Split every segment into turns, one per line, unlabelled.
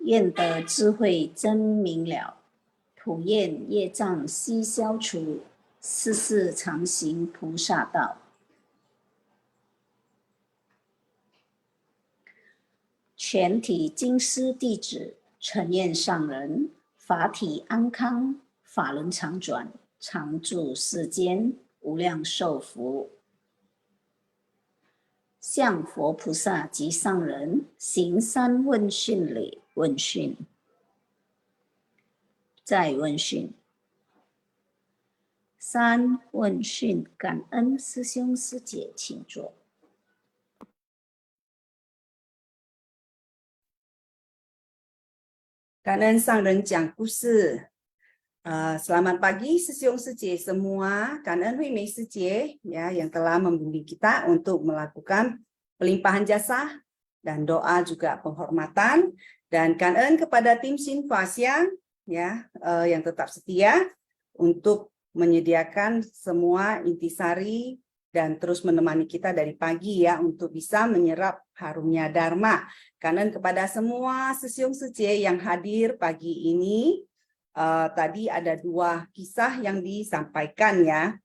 愿得智慧真明了，普愿业障悉消除，世世常行菩萨道。全体经师弟子诚愿上人，法体安康，法轮常转，常住世间，无量寿福。向佛菩萨及上人行三问讯礼。问讯，再问讯。三问讯，感恩师兄师姐，请坐。
感恩上人讲故事。Selamat pagi Sisyong Sije semua. 感恩惠美师姐 ya yang telah membimbing kita untuk melakukan pelimpahan jasa dan doa juga penghormatan, dan感恩 kepada tim Sinfasya ya yang tetap setia untuk menyediakan semua intisari dan terus menemani kita dari pagi ya untuk bisa menyerap harumnya Dharma. Kanan kepada semua Sisyong Sije yang hadir pagi ini. Tadi ada 2 kisah yang disampaikan ya.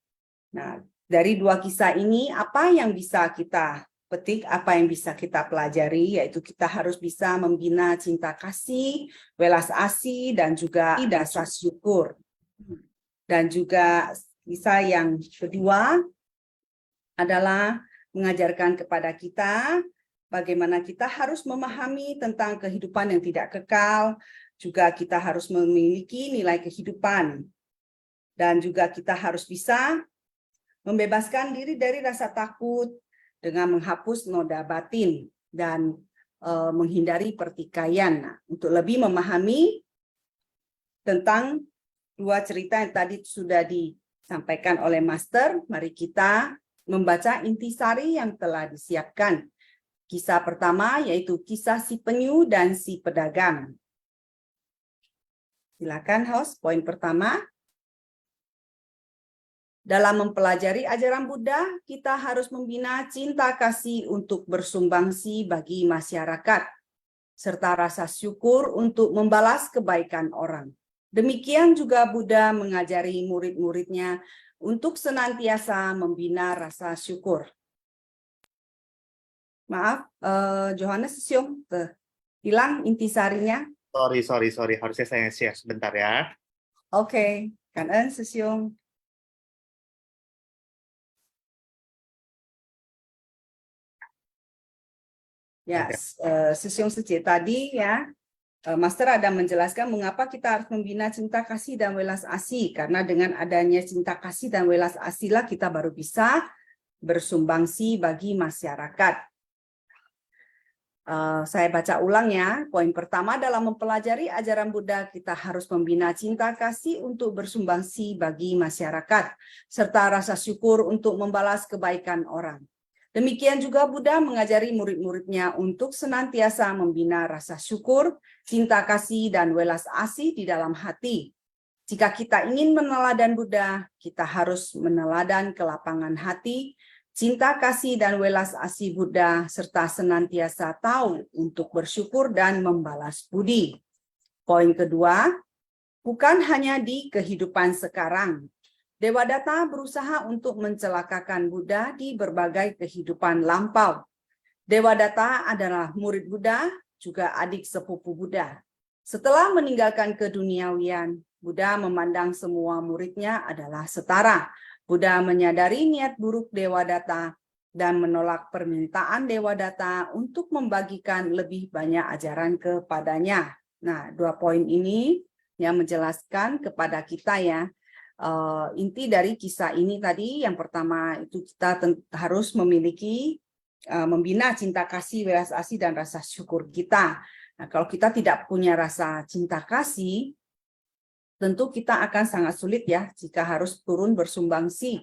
Nah, dari 2 kisah ini apa yang bisa kita petik, apa yang bisa kita pelajari, yaitu kita harus bisa membina cinta kasih, welas asih, dan juga rasa syukur. Dan juga kisah yang kedua adalah mengajarkan kepada kita bagaimana kita harus memahami tentang kehidupan yang tidak kekal, juga kita harus memiliki nilai kehidupan, dan juga kita harus bisa membebaskan diri dari rasa takut dengan menghapus noda batin dan menghindari pertikaian. Nah, untuk lebih memahami tentang 2 cerita yang tadi sudah disampaikan oleh Master, mari kita membaca intisari yang telah disiapkan. Kisah pertama yaitu kisah si penyu dan si pedagang. Silakan host, poin pertama. Dalam mempelajari ajaran Buddha, kita harus membina cinta kasih untuk bersumbangsi bagi masyarakat, serta rasa syukur untuk membalas kebaikan orang. Demikian juga Buddha mengajari murid-muridnya untuk senantiasa membina rasa syukur. Maaf, Johannes Sisyong, hilang intisarinya.
Sorry. Harusnya saya share sebentar ya.
Oke, Kanan Sisyong. Ya, Sisyong Sije tadi ya, Master ada menjelaskan mengapa kita harus membina cinta kasih dan welas asih. Karena dengan adanya cinta kasih dan welas asihlah kita baru bisa bersumbangsi bagi masyarakat. Saya baca ulang ya. Poin pertama, dalam mempelajari ajaran Buddha, kita harus membina cinta kasih untuk bersumbangsi bagi masyarakat, serta rasa syukur untuk membalas kebaikan orang. Demikian juga Buddha mengajari murid-muridnya untuk senantiasa membina rasa syukur, cinta kasih, dan welas asih di dalam hati. Jika kita ingin meneladan Buddha, kita harus meneladan kelapangan hati, cinta kasih dan welas asih Buddha, serta senantiasa tahu untuk bersyukur dan membalas budi. Poin kedua, bukan hanya di kehidupan sekarang. Devadatta berusaha untuk mencelakakan Buddha di berbagai kehidupan lampau. Devadatta adalah murid Buddha, juga adik sepupu Buddha. Setelah meninggalkan keduniawian, Buddha memandang semua muridnya adalah setara. Buddha menyadari niat buruk Devadatta dan menolak permintaan Devadatta untuk membagikan lebih banyak ajaran kepadanya. Nah, 2 poin ini yang menjelaskan kepada kita ya, inti dari kisah ini tadi, yang pertama itu kita harus memiliki, membina cinta kasih, welas asih, dan rasa syukur kita. Nah, kalau kita tidak punya rasa cinta kasih, tentu kita akan sangat sulit ya jika harus turun bersumbangsi,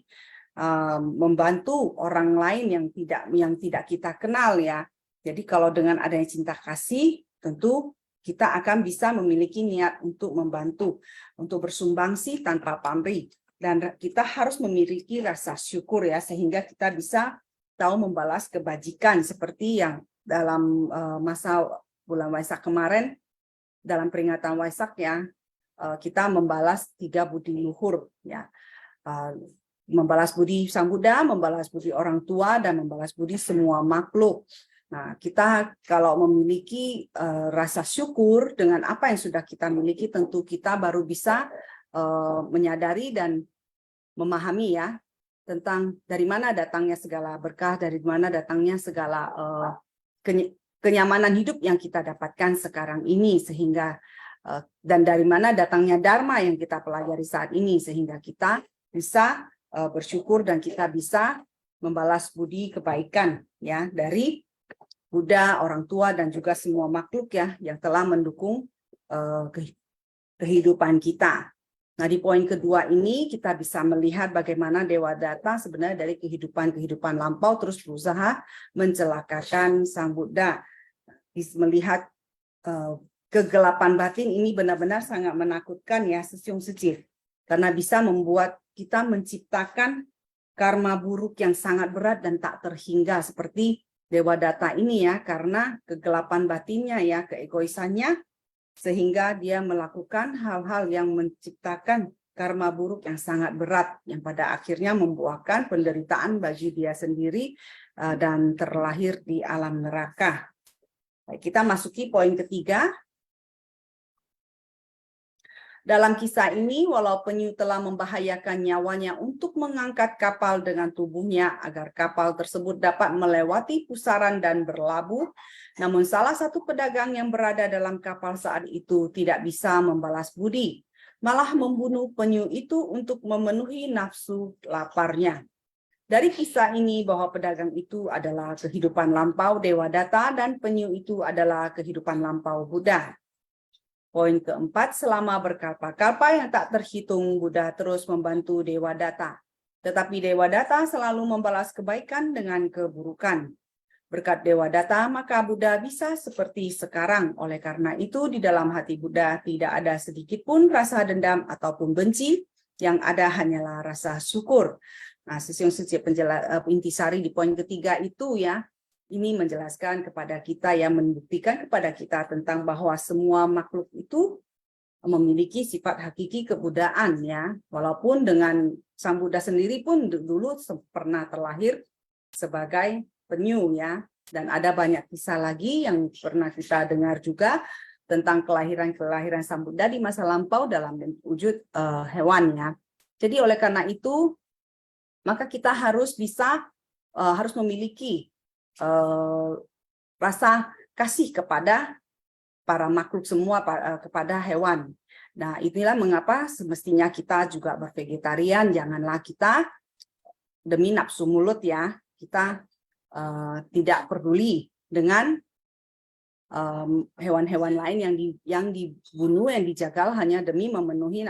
membantu orang lain yang tidak kita kenal ya. Jadi kalau dengan adanya cinta kasih, tentu kita akan bisa memiliki niat untuk membantu, untuk bersumbangsi tanpa pamrih. Dan kita harus memiliki rasa syukur ya, sehingga kita bisa tahu membalas kebajikan seperti yang dalam masa bulan Waisak kemarin dalam peringatan Waisak ya, kita membalas 3 budi luhur ya. Membalas budi Sang Buddha, membalas budi orang tua, dan membalas budi semua makhluk. Nah, kita kalau memiliki rasa syukur dengan apa yang sudah kita miliki, tentu kita baru bisa menyadari dan memahami ya tentang dari mana datangnya segala berkah, dari mana datangnya segala kenyamanan hidup yang kita dapatkan sekarang ini, sehingga dan dari mana datangnya dharma yang kita pelajari saat ini, sehingga kita bisa bersyukur dan kita bisa membalas budi kebaikan ya dari Buddha, orang tua, dan juga semua makhluk ya yang telah mendukung kehidupan kita. Nah, di poin kedua ini kita bisa melihat bagaimana Dewa Datta sebenarnya dari kehidupan lampau terus berusaha mencelakakan Sang Buddha. Melihat kegelapan batin ini benar-benar sangat menakutkan ya, Sisyung Secit, karena bisa membuat kita menciptakan karma buruk yang sangat berat dan tak terhingga seperti Dewa Datta ini ya, karena kegelapan batinnya ya, keegoisannya, sehingga dia melakukan hal-hal yang menciptakan karma buruk yang sangat berat, yang pada akhirnya membuahkan penderitaan bagi dia sendiri dan terlahir di alam neraka. Baik, kita masuki poin ketiga. Dalam kisah ini, walau penyu telah membahayakan nyawanya untuk mengangkat kapal dengan tubuhnya agar kapal tersebut dapat melewati pusaran dan berlabuh, namun salah satu pedagang yang berada dalam kapal saat itu tidak bisa membalas budi, malah membunuh penyu itu untuk memenuhi nafsu laparnya. Dari kisah ini bahwa pedagang itu adalah kehidupan lampau Dewa Datta dan penyu itu adalah kehidupan lampau Buddha. Poin keempat, selama berkalpa-kalpa yang tak terhitung, Buddha terus membantu Dewa Datta. Tetapi Dewa Datta selalu membalas kebaikan dengan keburukan. Berkat Dewa Datta, maka Buddha bisa seperti sekarang. Oleh karena itu, di dalam hati Buddha tidak ada sedikit pun rasa dendam ataupun benci, yang ada hanyalah rasa syukur. Nah, Sisyung Secit intisari di poin ketiga itu ya, ini menjelaskan kepada kita, yang membuktikan kepada kita tentang bahwa semua makhluk itu memiliki sifat hakiki kebudaan ya. Walaupun dengan Sang Buddha sendiri pun dulu pernah terlahir sebagai penyu ya. Dan ada banyak kisah lagi yang pernah kita dengar juga tentang kelahiran Sang Buddha di masa lampau dalam wujud hewan ya. Jadi oleh karena itu, maka kita harus harus memiliki rasa kasih kepada para makhluk semua, kepada hewan. Nah, inilah mengapa semestinya kita juga bervegetarian. Janganlah kita demi nafsu mulut ya, kita tidak peduli dengan hewan-hewan lain yang dibunuh, yang dijagal hanya demi memenuhi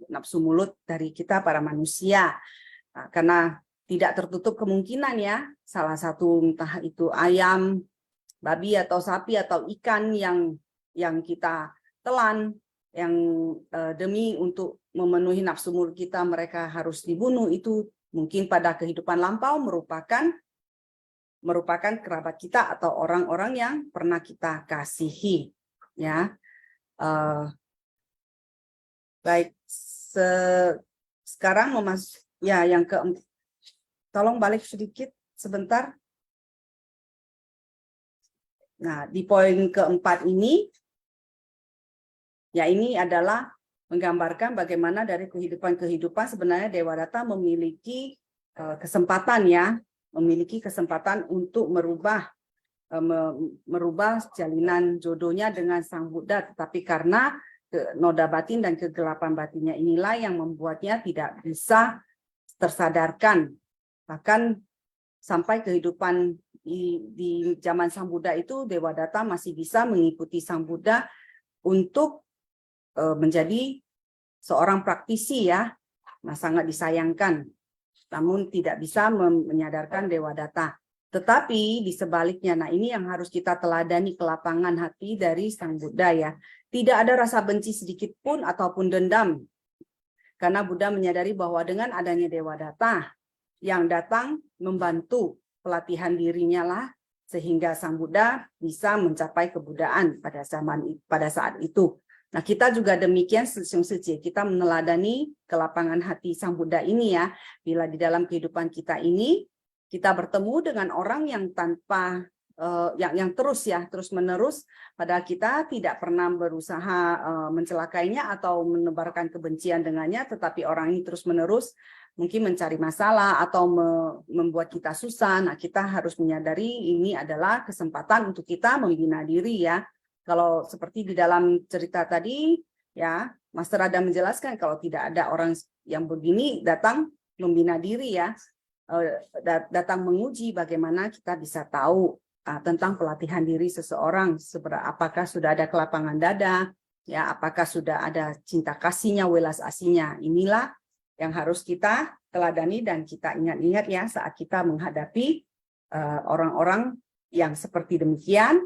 nafsu mulut dari kita para manusia. Nah, karena tidak tertutup kemungkinan ya, salah satu entah itu ayam, babi atau sapi atau ikan yang kita telan, yang demi untuk memenuhi nafsu mulut kita mereka harus dibunuh, itu mungkin pada kehidupan lampau merupakan kerabat kita atau orang-orang yang pernah kita kasihi ya. Baik, sekarang ya yang keempat. Tolong balik sedikit sebentar. Nah, di poin keempat ini, ya ini adalah menggambarkan bagaimana dari kehidupan sebenarnya Dewa Datta memiliki kesempatan ya, memiliki kesempatan untuk merubah jalinan jodohnya dengan Sang Buddha, tetapi karena noda batin dan kegelapan batinnya inilah yang membuatnya tidak bisa tersadarkan. Bahkan sampai kehidupan di zaman Sang Buddha itu, Dewa Datta masih bisa mengikuti Sang Buddha untuk menjadi seorang praktisi ya. Nah, sangat disayangkan. Namun tidak bisa menyadarkan Dewa Datta. Tetapi di sebaliknya, nah ini yang harus kita teladani kelapangan hati dari Sang Buddha ya. Tidak ada rasa benci sedikit pun ataupun dendam. Karena Buddha menyadari bahwa dengan adanya Dewa Datta yang datang membantu pelatihan dirinya lah, sehingga Sang Buddha bisa mencapai kebudayaan pada saat itu. Nah, kita juga demikian kita meneladani kelapangan hati Sang Buddha ini ya. Bila di dalam kehidupan kita ini kita bertemu dengan orang yang tanpa yang terus menerus, padahal kita tidak pernah berusaha mencelakainya atau menebarkan kebencian dengannya, tetapi orang ini terus menerus mungkin mencari masalah atau membuat kita susah. Nah, kita harus menyadari ini adalah kesempatan untuk kita membina diri ya. Kalau seperti di dalam cerita tadi ya, Master ada menjelaskan kalau tidak ada orang yang begini datang membina diri ya, datang menguji bagaimana kita bisa tahu tentang pelatihan diri seseorang, apakah sudah ada kelapangan dada, ya, apakah sudah ada cinta kasihnya, welas asihnya. Inilah yang harus kita teladani dan kita ingat-ingat ya saat kita menghadapi orang-orang yang seperti demikian.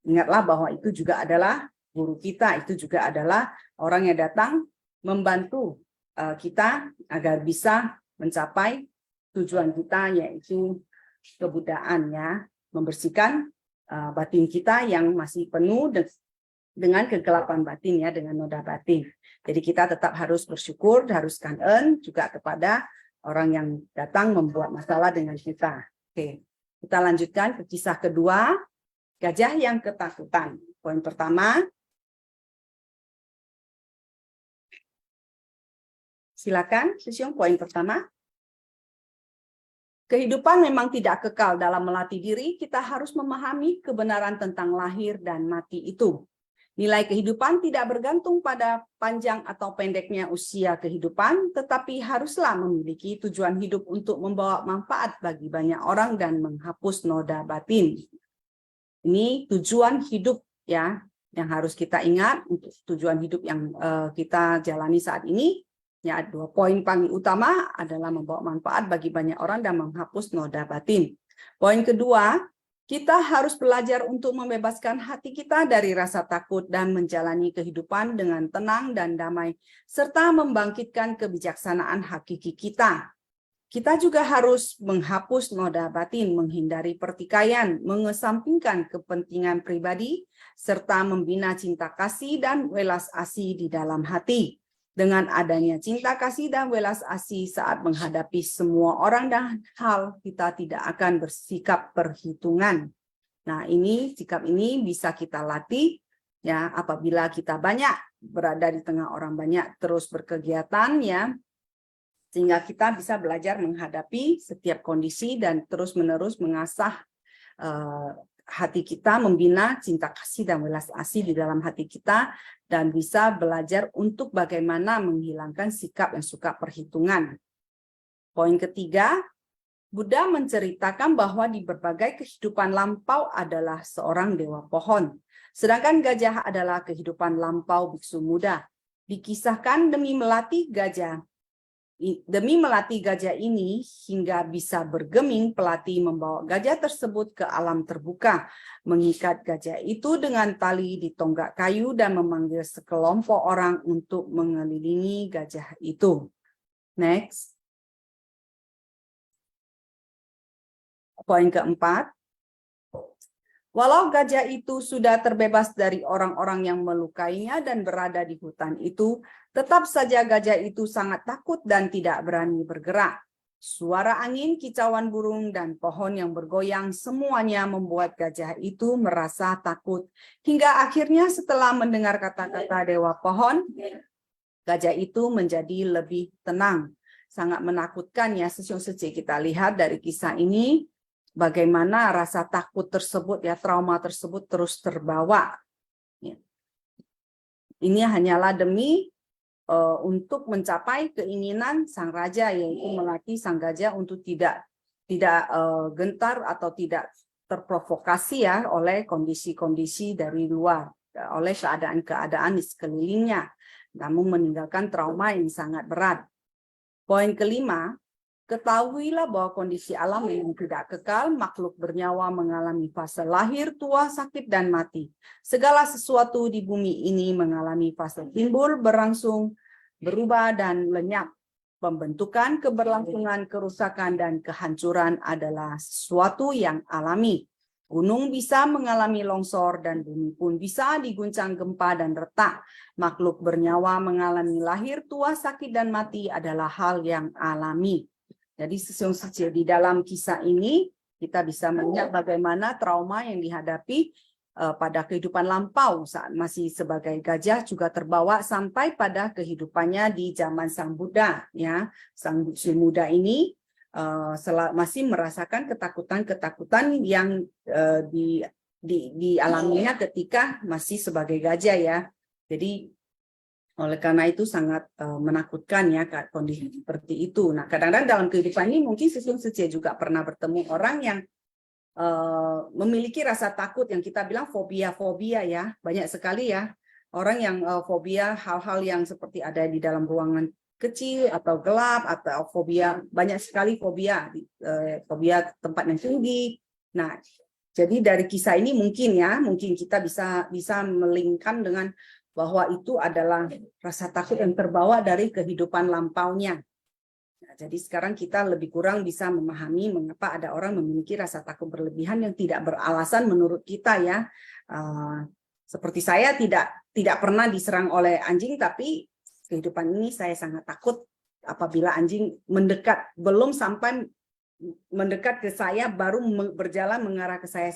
Ingatlah bahwa itu juga adalah guru kita, itu juga adalah orang yang datang membantu kita agar bisa mencapai tujuan kita, yaitu kebudayaan ya, membersihkan batin kita yang masih penuh dengan kegelapan batin ya, dengan noda batin. Jadi kita tetap harus bersyukur, harus kangen juga kepada orang yang datang membuat masalah dengan kita. Oke, kita lanjutkan ke kisah kedua, gajah yang ketakutan. Poin pertama, silakan, Sisyong, poin pertama. Kehidupan memang tidak kekal. Dalam melatih diri, kita harus memahami kebenaran tentang lahir dan mati itu. Nilai kehidupan tidak bergantung pada panjang atau pendeknya usia kehidupan, tetapi haruslah memiliki tujuan hidup untuk membawa manfaat bagi banyak orang dan menghapus noda batin. Ini tujuan hidup ya, yang harus kita ingat untuk tujuan hidup yang kita jalani saat ini. Ya, 2 poin paling utama adalah membawa manfaat bagi banyak orang dan menghapus noda batin. Poin kedua, kita harus belajar untuk membebaskan hati kita dari rasa takut dan menjalani kehidupan dengan tenang dan damai, serta membangkitkan kebijaksanaan hakiki kita. Kita juga harus menghapus noda batin, menghindari pertikaian, mengesampingkan kepentingan pribadi, serta membina cinta kasih dan welas asih di dalam hati. Dengan adanya cinta kasih dan welas asih saat menghadapi semua orang dan hal, kita tidak akan bersikap perhitungan. Nah, sikap ini bisa kita latih ya apabila kita banyak berada di tengah orang banyak, terus berkegiatan ya, sehingga kita bisa belajar menghadapi setiap kondisi dan terus-menerus mengasah hati kita, membina cinta kasih dan welas asih di dalam hati kita, dan bisa belajar untuk bagaimana menghilangkan sikap yang suka perhitungan. Poin ketiga, Buddha menceritakan bahwa di berbagai kehidupan lampau adalah seorang dewa pohon, sedangkan gajah adalah kehidupan lampau biksu muda. Dikisahkan demi melatih gajah ini hingga bisa bergeming, pelatih membawa gajah tersebut ke alam terbuka, mengikat gajah itu dengan tali di tonggak kayu dan memanggil sekelompok orang untuk mengelilingi gajah itu. Next. Poin keempat. Walau gajah itu sudah terbebas dari orang-orang yang melukainya dan berada di hutan itu, tetap saja gajah itu sangat takut dan tidak berani bergerak. Suara angin, kicauan burung, dan pohon yang bergoyang semuanya membuat gajah itu merasa takut. Hingga akhirnya setelah mendengar kata-kata dewa pohon, gajah itu menjadi lebih tenang. Sangat menakutkan ya, Sisyong kita lihat dari kisah ini, bagaimana rasa takut tersebut ya, trauma tersebut terus terbawa. Ini hanyalah demi untuk mencapai keinginan sang raja, yaitu melatih sang gajah untuk tidak gentar atau tidak terprovokasi ya oleh kondisi-kondisi dari luar, oleh keadaan-keadaan di sekelilingnya, namun meninggalkan trauma yang sangat berat. Poin kelima, ketahuilah bahwa kondisi alam yang tidak kekal, makhluk bernyawa mengalami fase lahir, tua, sakit, dan mati. Segala sesuatu di bumi ini mengalami fase timbul, berangsung, berubah, dan lenyap. Pembentukan, keberlangsungan, kerusakan, dan kehancuran adalah sesuatu yang alami. Gunung bisa mengalami longsor dan bumi pun bisa diguncang gempa dan retak. Makhluk bernyawa mengalami lahir, tua, sakit, dan mati adalah hal yang alami. Jadi sesungguhnya di dalam kisah ini kita bisa melihat bagaimana trauma yang dihadapi pada kehidupan lampau saat masih sebagai gajah juga terbawa sampai pada kehidupannya di zaman Sang Buddha. Ya, Sang Buddha ini masih merasakan ketakutan-ketakutan yang dialaminya ketika masih sebagai gajah ya. Jadi oleh karena itu sangat menakutkan ya kondisi seperti itu. Nah, kadang-kadang dalam kehidupan ini mungkin sesungguhnya juga pernah bertemu orang yang memiliki rasa takut yang kita bilang fobia ya. Banyak sekali ya orang yang fobia hal-hal yang seperti ada di dalam ruangan kecil atau gelap, atau fobia, banyak sekali fobia tempat yang tinggi. Nah, jadi dari kisah ini mungkin kita bisa melingkan dengan bahwa itu adalah rasa takut yang terbawa dari kehidupan lampaunya. Nah, jadi sekarang kita lebih kurang bisa memahami mengapa ada orang memiliki rasa takut berlebihan yang tidak beralasan menurut kita ya. Seperti saya tidak pernah diserang oleh anjing, tapi kehidupan ini saya sangat takut apabila anjing mendekat, belum sampai mendekat ke saya, baru berjalan mengarah ke saya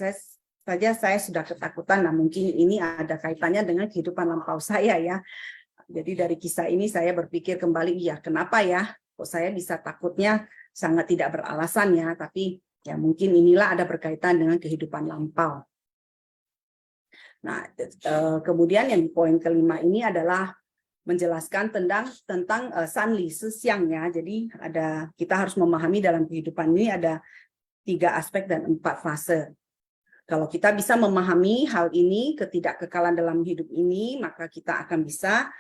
saja saya sudah ketakutan. Nah, mungkin ini ada kaitannya dengan kehidupan lampau saya ya. Jadi dari kisah ini saya berpikir kembali, ya kenapa ya kok saya bisa takutnya sangat tidak beralasan ya, tapi ya mungkin inilah ada berkaitan dengan kehidupan lampau. Nah, kemudian yang di poin kelima ini adalah menjelaskan tentang Sanli Sesiang ya. Jadi kita harus memahami dalam kehidupan ini ada 3 aspek dan 4 fase. Kalau kita bisa memahami hal ini, ketidakkekalan dalam hidup ini, maka kita akan bisa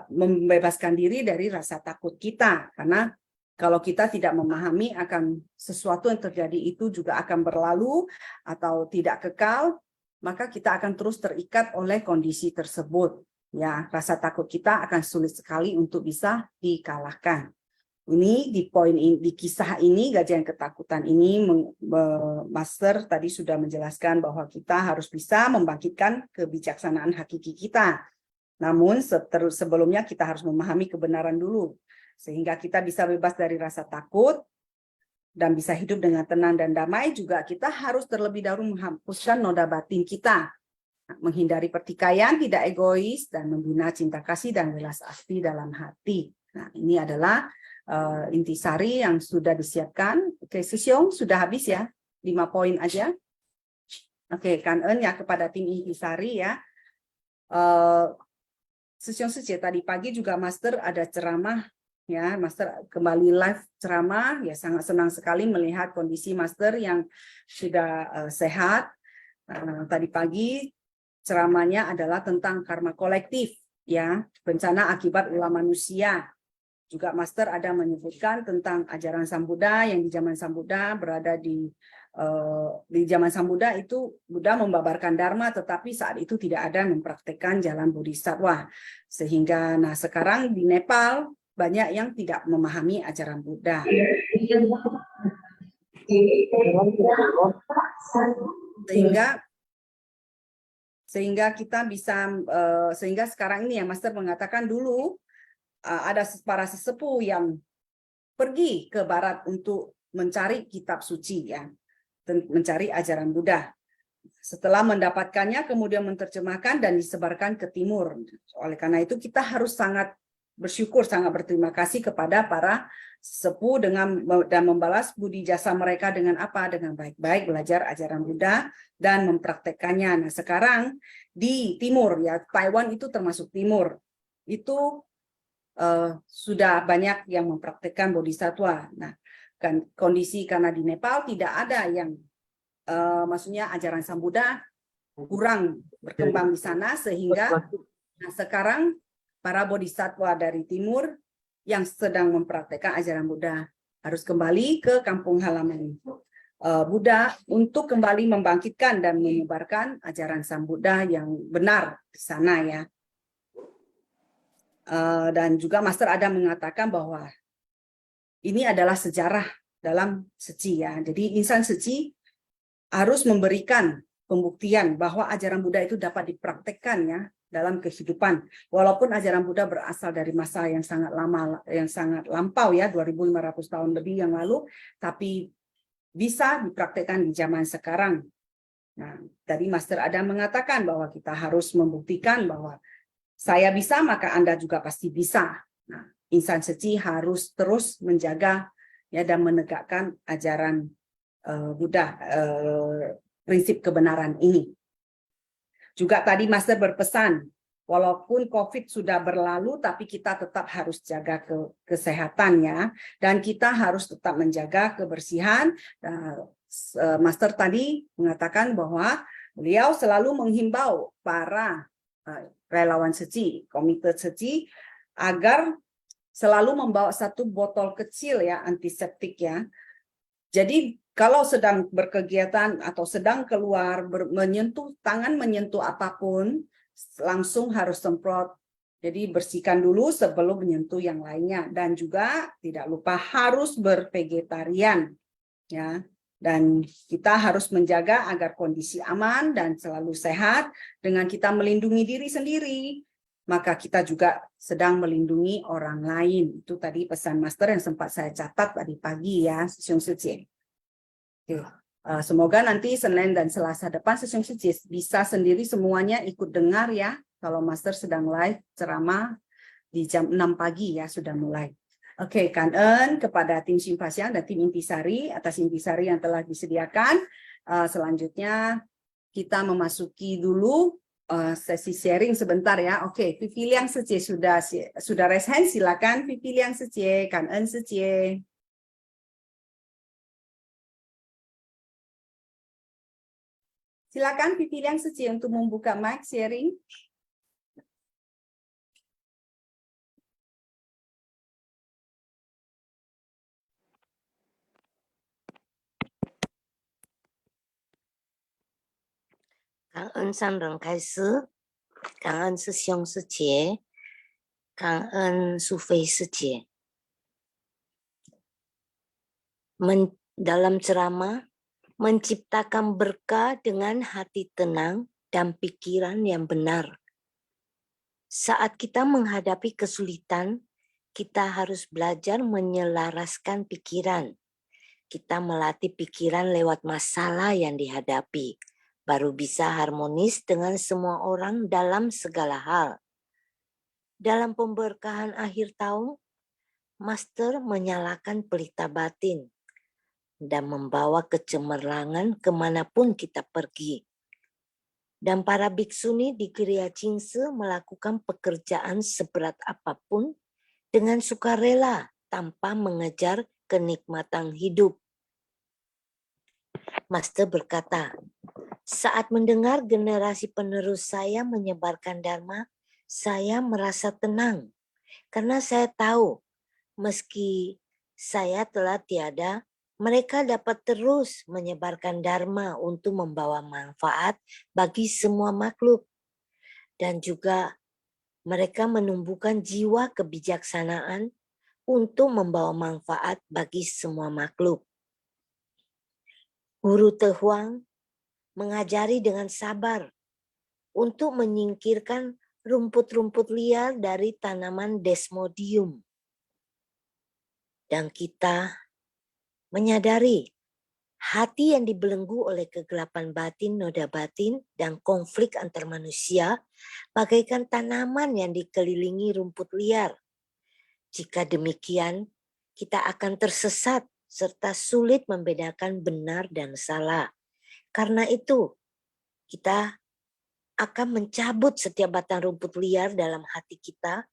membebaskan diri dari rasa takut kita. Karena kalau kita tidak memahami akan sesuatu yang terjadi itu juga akan berlalu atau tidak kekal, maka kita akan terus terikat oleh kondisi tersebut. Ya, rasa takut kita akan sulit sekali untuk bisa dikalahkan. Ini di kisah ini, gajah yang ketakutan ini, Master tadi sudah menjelaskan bahwa kita harus bisa membangkitkan kebijaksanaan hakiki kita. Namun sebelumnya kita harus memahami kebenaran dulu, sehingga kita bisa bebas dari rasa takut dan bisa hidup dengan tenang dan damai. Juga kita harus terlebih dahulu menghapuskan noda batin kita, menghindari pertikaian, tidak egois, dan membina cinta kasih dan welas asli dalam hati. Nah, ini adalah intisari yang sudah disiapkan. Oke, Sisyong sudah habis ya, 5 poin aja. Oke, kangen ya kepada tim intisari ya. Sisyong tadi pagi juga Master ada ceramah ya, Master kembali live ceramah ya, sangat senang sekali melihat kondisi Master yang sudah sehat. Tadi pagi ceramahnya adalah tentang karma kolektif ya, bencana akibat ulah manusia. Juga Master ada menyebutkan tentang ajaran Sang Buddha yang di zaman Sang Buddha berada di zaman Sang Buddha itu Buddha membabarkan Dharma, tetapi saat itu tidak ada mempraktekkan jalan Bodhisattva. Sehingga sekarang di Nepal banyak yang tidak memahami ajaran Buddha. Sehingga kita bisa sehingga sekarang ini ya Master mengatakan dulu ada para sesepuh yang pergi ke barat untuk mencari kitab suci ya, mencari ajaran Buddha. Setelah mendapatkannya kemudian menerjemahkan dan disebarkan ke timur. Oleh karena itu kita harus sangat bersyukur, sangat berterima kasih kepada para sesepuh dan membalas budi jasa mereka dengan apa? Dengan baik-baik belajar ajaran Buddha dan mempraktekannya. Nah, sekarang di timur ya, Taiwan itu termasuk timur. Itu sudah banyak yang mempraktekkan bodhisattva. Nah, kan kondisi karena di Nepal tidak ada yang maksudnya ajaran Sang Buddha kurang berkembang di sana, sehingga sekarang para bodhisattva dari timur yang sedang mempraktekkan ajaran Buddha harus kembali ke kampung halaman Buddha untuk kembali membangkitkan dan menyebarkan ajaran Sang Buddha yang benar di sana ya. Dan juga Master Adam mengatakan bahwa ini adalah sejarah dalam Seci ya. Jadi insan Seci harus memberikan pembuktian bahwa ajaran Buddha itu dapat dipraktekkan ya dalam kehidupan. Walaupun ajaran Buddha berasal dari masa yang sangat lama, yang sangat lampau ya, 2500 tahun lebih yang lalu, tapi bisa dipraktekkan di zaman sekarang. Nah, tadi Master Adam mengatakan bahwa kita harus membuktikan bahwa saya bisa, maka Anda juga pasti bisa. Nah, insan Seci harus terus menjaga ya dan menegakkan ajaran Buddha, prinsip kebenaran ini. Juga tadi Master berpesan, walaupun COVID sudah berlalu, tapi kita tetap harus jaga kesehatannya dan kita harus tetap menjaga kebersihan. Master tadi mengatakan bahwa beliau selalu menghimbau para relawan Seci, komite Seci, agar selalu membawa satu botol kecil ya antiseptik ya. Jadi kalau sedang berkegiatan atau sedang keluar menyentuh tangan menyentuh apapun, langsung harus semprot. Jadi bersihkan dulu sebelum menyentuh yang lainnya, dan juga tidak lupa harus bervegetarian ya. Dan kita harus menjaga agar kondisi aman dan selalu sehat. Dengan kita melindungi diri sendiri, maka kita juga sedang melindungi orang lain. Itu tadi pesan Master yang sempat saya catat tadi pagi ya, Sesiung Suci. Oke. Semoga nanti Senin dan Selasa depan Sesiung Suci bisa sendiri semuanya ikut dengar ya. Kalau Master sedang live ceramah di jam 6 pagi ya, sudah mulai. Oke, kangen kepada tim Simpasiang dan tim Intisari atas intisari yang telah disediakan. Selanjutnya kita memasuki dulu sesi sharing sebentar ya. Oke, Vivi Liang Secie sudah raise hand, silakan Vivi Liang Secie, kangen Secie. Silakan Vivi Liang Secie untuk membuka mic sharing.
Cảm ơn Sang Rừng Khai Sứ, cảm ơn Sư Xiong Sư Chế, cảm ơn Su Fei Sư Chế. Dalam ceramah, menciptakan berkah dengan hati tenang dan pikiran yang benar. Saat kita menghadapi kesulitan, kita harus belajar menyelaraskan pikiran. Kita melatih pikiran lewat masalah yang dihadapi, baru bisa harmonis dengan semua orang dalam segala hal. Dalam pemberkahan akhir tahun, Master menyalakan pelita batin dan membawa kecemerlangan kemanapun kita pergi. Dan para biksuni di Kriya Cingse melakukan pekerjaan seberat apapun dengan sukarela tanpa mengejar kenikmatan hidup. Master berkata, saat mendengar generasi penerus saya menyebarkan Dharma, saya merasa tenang. Karena saya tahu, meski saya telah tiada, mereka dapat terus menyebarkan Dharma untuk membawa manfaat bagi semua makhluk. Dan juga mereka menumbuhkan jiwa kebijaksanaan untuk membawa manfaat bagi semua makhluk. Guru Tehuang mengajari dengan sabar untuk menyingkirkan rumput-rumput liar dari tanaman desmodium. Dan kita menyadari hati yang dibelenggu oleh kegelapan batin, noda batin, dan konflik antar manusia bagaikan tanaman yang dikelilingi rumput liar. Jika demikian, kita akan tersesat serta sulit membedakan benar dan salah. Karena itu, kita akan mencabut setiap batang rumput liar dalam hati kita,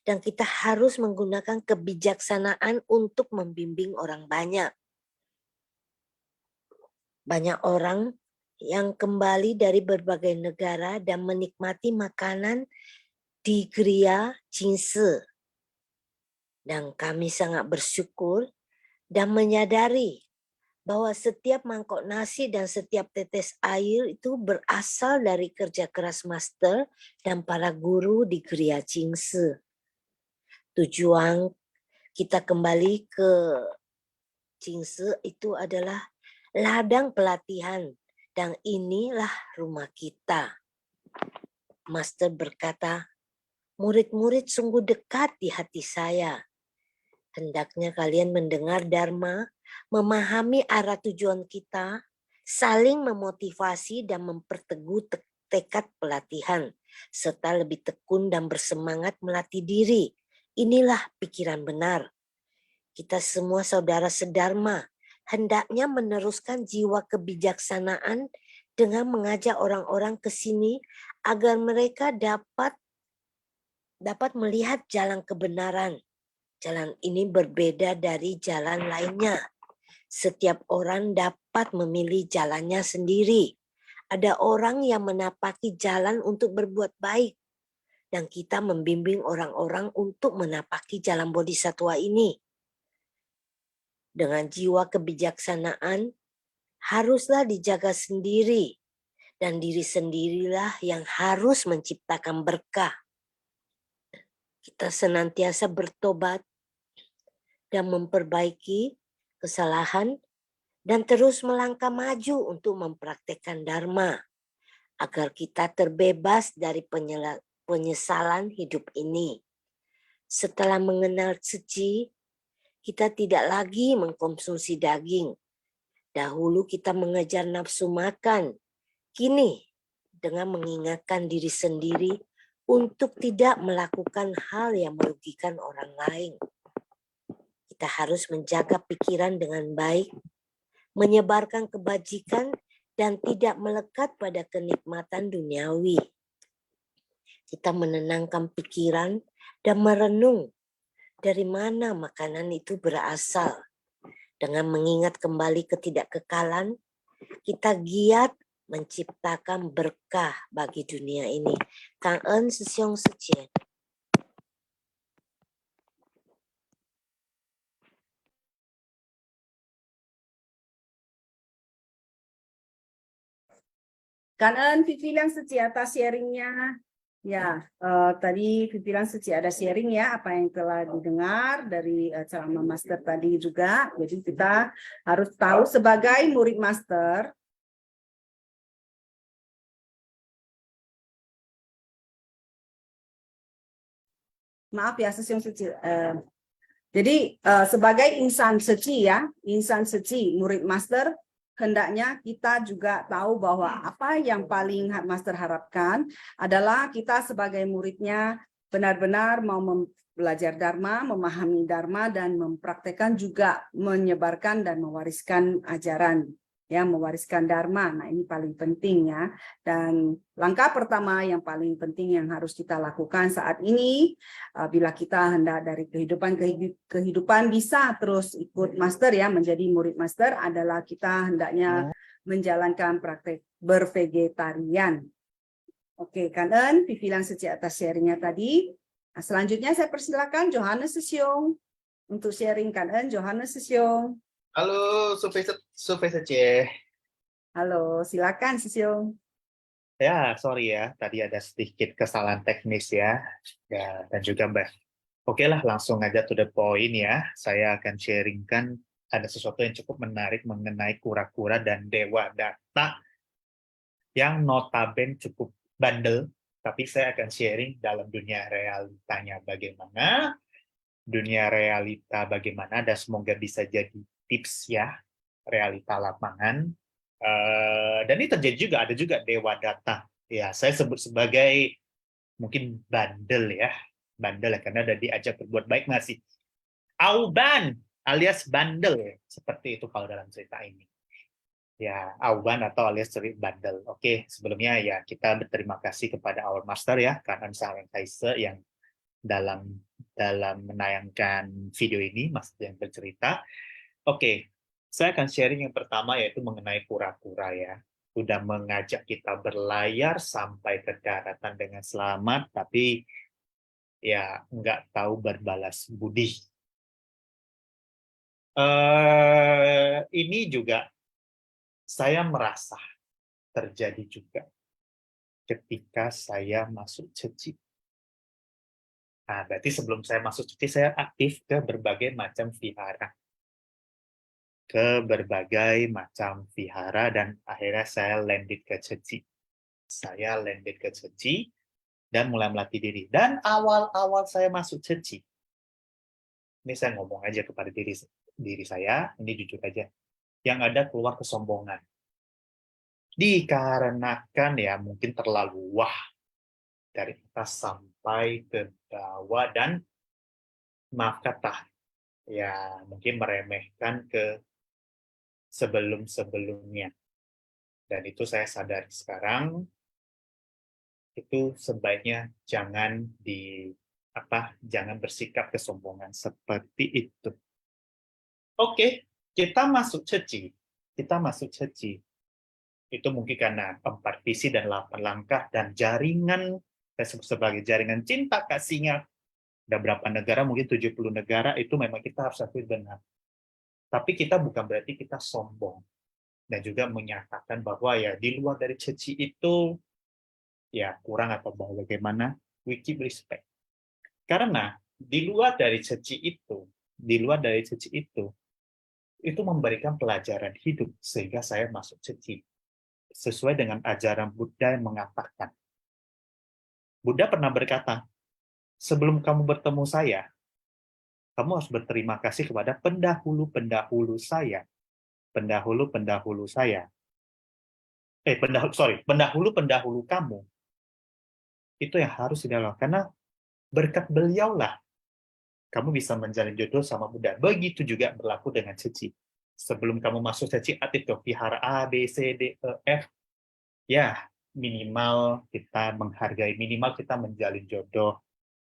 dan kita harus menggunakan kebijaksanaan untuk membimbing orang banyak. Banyak orang yang kembali dari berbagai negara dan menikmati makanan di Kriya Cingse. Dan kami sangat bersyukur dan menyadari bahwa setiap mangkok nasi dan setiap tetes air itu berasal dari kerja keras Master dan para guru di Kriya Cingse. Tujuan kita kembali ke Jingse itu adalah ladang pelatihan dan inilah rumah kita. Master berkata, murid-murid sungguh dekat di hati saya. Hendaknya kalian mendengar Dharma, memahami arah tujuan kita, saling memotivasi dan memperteguh tekad pelatihan, serta lebih tekun dan bersemangat melatih diri. Inilah pikiran benar. Kita semua saudara sedharma, hendaknya meneruskan jiwa kebijaksanaan dengan mengajak orang-orang ke sini agar mereka dapat melihat jalan kebenaran. Jalan ini berbeda dari jalan lainnya. Setiap orang dapat memilih jalannya sendiri. Ada orang yang menapaki jalan untuk berbuat baik. Dan kita membimbing orang-orang untuk menapaki jalan bodhisattva ini. Dengan jiwa kebijaksanaan, haruslah dijaga sendiri. Dan diri sendirilah yang harus menciptakan berkah. Kita senantiasa bertobat dan memperbaiki kesalahan dan terus melangkah maju untuk mempraktekkan Dharma agar kita terbebas dari penyesalan hidup ini. Setelah mengenal suci, kita tidak lagi mengkonsumsi daging. Dahulu kita mengejar nafsu makan. Kini dengan mengingatkan diri sendiri untuk tidak melakukan hal yang merugikan orang lain. Kita harus menjaga pikiran dengan baik, menyebarkan kebajikan, dan tidak melekat pada kenikmatan duniawi. Kita menenangkan pikiran dan merenung dari mana makanan itu berasal. Dengan mengingat kembali ketidakkekalan, kita giat menciptakan berkah bagi dunia ini. Cảm ơn sư兄sư姐.
Kanan Pipiliang Suci atas sharingnya. Ya, tadi Pipiliang Suci ada sharing ya apa yang telah didengar dari ceramah Master tadi juga. Jadi kita harus tahu sebagai murid Master. Maaf ya, Sesiung Suci. Jadi sebagai insan suci ya, insan suci murid Master, hendaknya kita juga tahu bahwa apa yang paling Master harapkan adalah kita sebagai muridnya benar-benar mau belajar Dharma, memahami Dharma, dan mempraktekkan juga menyebarkan dan mewariskan ajaran, ya, mewariskan Dharma. Nah, ini paling penting ya. Dan langkah pertama yang paling penting yang harus kita lakukan saat ini, bila kita hendak dari kehidupan bisa terus ikut Master ya, menjadi murid Master, adalah kita hendaknya menjalankan praktek bervegetarian. Oke, Kanen, Pipiliang Suci atas sharingnya tadi. Nah, selanjutnya saya persilakan Johannes Sesiong untuk sharing. Kanen, Johannes Sesiong.
Halo, Survei Sece.
Halo, silakan Sesiong.
Ya, sorry ya, tadi ada sedikit kesalahan teknis ya. Ya, dan juga Mbak. Oke lah, langsung aja to the point ya. Saya akan sharingkan ada sesuatu yang cukup menarik mengenai kura-kura dan dewa data yang notabene cukup bandel, tapi saya akan sharing dalam dunia realitanya bagaimana, dan semoga bisa jadi tips ya, realita lapangan. Dan ini terjadi juga, ada juga dewa data. Ya, saya sebut sebagai mungkin bandel ya, karena ada diajak berbuat baik masih auban alias bandel ya. Seperti itu kalau dalam cerita ini. Ya, auban atau alias bandel. Oke, sebelumnya ya kita berterima kasih kepada our master ya, Kanan Sarang Kaise yang dalam menayangkan video ini, maksud yang bercerita. Oke, saya akan sharing yang pertama yaitu mengenai kura-kura ya. Udah mengajak kita berlayar sampai ke daratan dengan selamat, tapi ya nggak tahu berbalas budi. Ini juga saya merasa terjadi juga ketika saya masuk ceci. Nah, berarti sebelum saya masuk Ceci, saya aktif ke berbagai macam vihara. Dan akhirnya saya landed ke Ceci. Dan mulai melatih diri. Dan awal-awal saya masuk Ceci, ini saya ngomong aja kepada diri saya, ini jujur aja, yang ada keluar kesombongan. Dikarenakan ya mungkin terlalu wah dari atas sampai ke bawah dan maaf kata ya mungkin meremehkan ke sebelum-sebelumnya. Dan itu saya sadari sekarang itu sebaiknya jangan bersikap kesombongan seperti itu. Oke, kita masuk Ceci. Itu mungkin karena 4 visi dan 8 langkah dan jaringan, saya sebut sebagai jaringan cinta kasihnya. Ada berapa negara, mungkin 70 negara, itu memang kita harus akui benar. Tapi kita bukan berarti kita sombong. Dan juga menyatakan bahwa ya di luar dari Ceci itu, ya kurang atau bagaimana, we keep respect. Karena di luar dari Ceci itu memberikan pelajaran hidup, sehingga saya masuk Ceci. Sesuai dengan ajaran Buddha yang mengatakan. Buddha pernah berkata, sebelum kamu bertemu saya, kamu harus berterima kasih kepada pendahulu-pendahulu saya. Pendahulu-pendahulu kamu. Itu yang harus dilakukan. Karena berkat beliaulah kamu bisa menjalin jodoh sama Buddha. Begitu juga berlaku dengan Ceci. Sebelum kamu masuk Ceci, aktif ke vihara A, B, C, D, E, F. Ya, minimal kita menghargai, minimal kita menjalin jodoh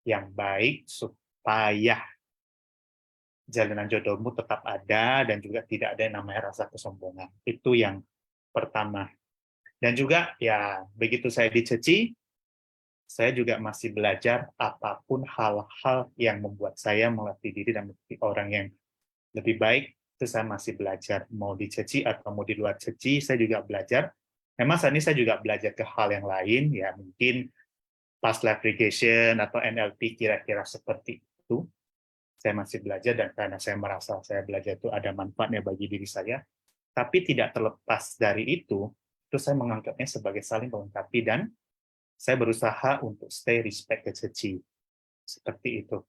yang baik supaya jalinan jodohmu tetap ada dan juga tidak ada yang namanya rasa kesombongan. Itu yang pertama. Dan juga ya begitu saya di Ceci, saya juga masih belajar apapun hal-hal yang membuat saya melatih diri dan menjadi orang yang lebih baik, itu saya masih belajar. Mau di Ceci atau mau di luar Ceci, saya juga belajar. Memang saat ini saya juga belajar ke hal yang lain, ya mungkin past life regression atau NLP kira-kira seperti itu. Saya masih belajar dan karena saya merasa saya belajar itu ada manfaatnya bagi diri saya. Tapi tidak terlepas dari itu saya menganggapnya sebagai saling melengkapi dan saya berusaha untuk stay respect ke Ceci. Seperti itu.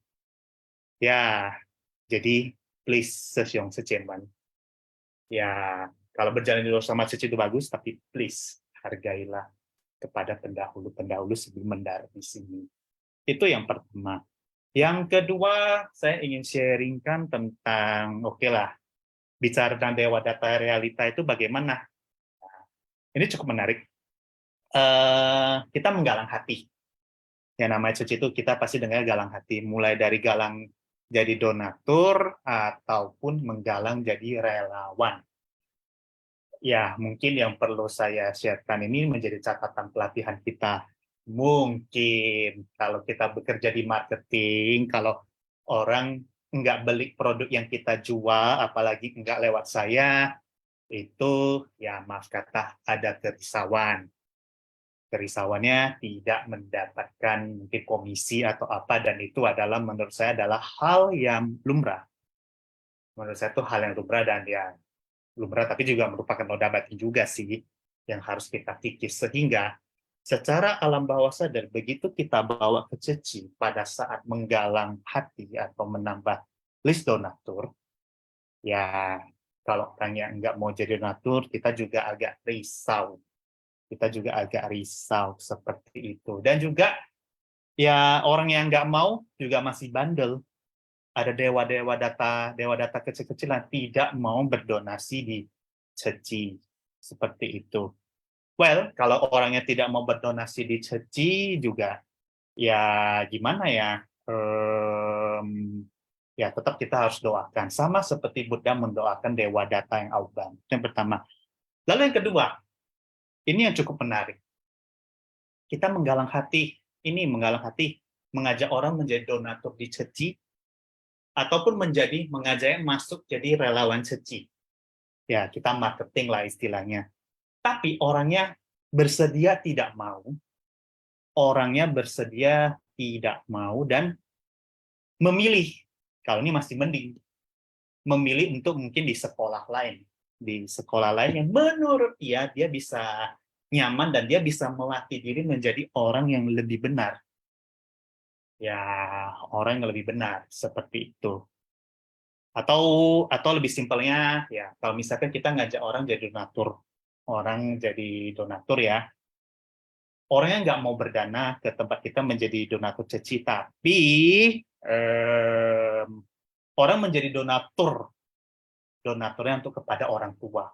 Ya, jadi please sesyong secenman. Ya, kalau berjalan di luar sama Ceci itu bagus, tapi please hargailah kepada pendahulu-pendahulu sebelum mendarat di sini. Itu yang pertama. Yang kedua, saya ingin sharingkan tentang, bicara tentang Dewa Data Realita itu bagaimana? Nah, ini cukup menarik. Kita menggalang hati. Yang namanya Ceci itu kita pasti dengar galang hati. Mulai dari galang jadi donatur, ataupun menggalang jadi relawan. Ya, mungkin yang perlu saya sharekan ini menjadi catatan pelatihan kita. Mungkin kalau kita bekerja di marketing, kalau orang nggak beli produk yang kita jual, apalagi nggak lewat saya, itu ya maaf kata ada kerisauan. Kerisauannya tidak mendapatkan mungkin komisi atau apa, dan itu adalah menurut saya adalah hal yang lumrah. Menurut saya itu hal yang lumrah dan ya lumrah, tapi juga merupakan noda batin juga sih yang harus kita kikis, sehingga secara alam bawah sadar begitu kita bawa ke Ceci pada saat menggalang hati atau menambah list donatur, ya kalau orangnya nggak mau jadi donatur, kita juga agak risau seperti itu. Dan juga ya orang yang nggak mau juga masih bandel. Ada dewa data kecil-kecilan tidak mau berdonasi di Ceci seperti itu. Well, kalau orangnya tidak mau berdonasi di Ceci juga, ya gimana ya? Ya tetap kita harus doakan. Sama seperti Buddha mendoakan dewa data yang Auban. Yang pertama. Lalu yang kedua, ini yang cukup menarik. Kita menggalang hati, mengajak orang menjadi donatur di Ceci, ataupun mengajak masuk jadi relawan Ceci. Ya, kita marketing lah istilahnya. Tapi orangnya bersedia tidak mau, dan memilih, kalau ini masih mending, memilih untuk mungkin di sekolah lain. Di sekolah lain yang menurut dia bisa nyaman dan dia bisa melatih diri menjadi orang yang lebih benar. Ya, orang yang lebih benar, seperti itu. Atau lebih simpelnya, ya kalau misalkan kita ngajak orang jadi donatur ya, orangnya nggak mau berdana ke tempat kita menjadi donatur ceci, tapi orang menjadi donaturnya untuk kepada orang tua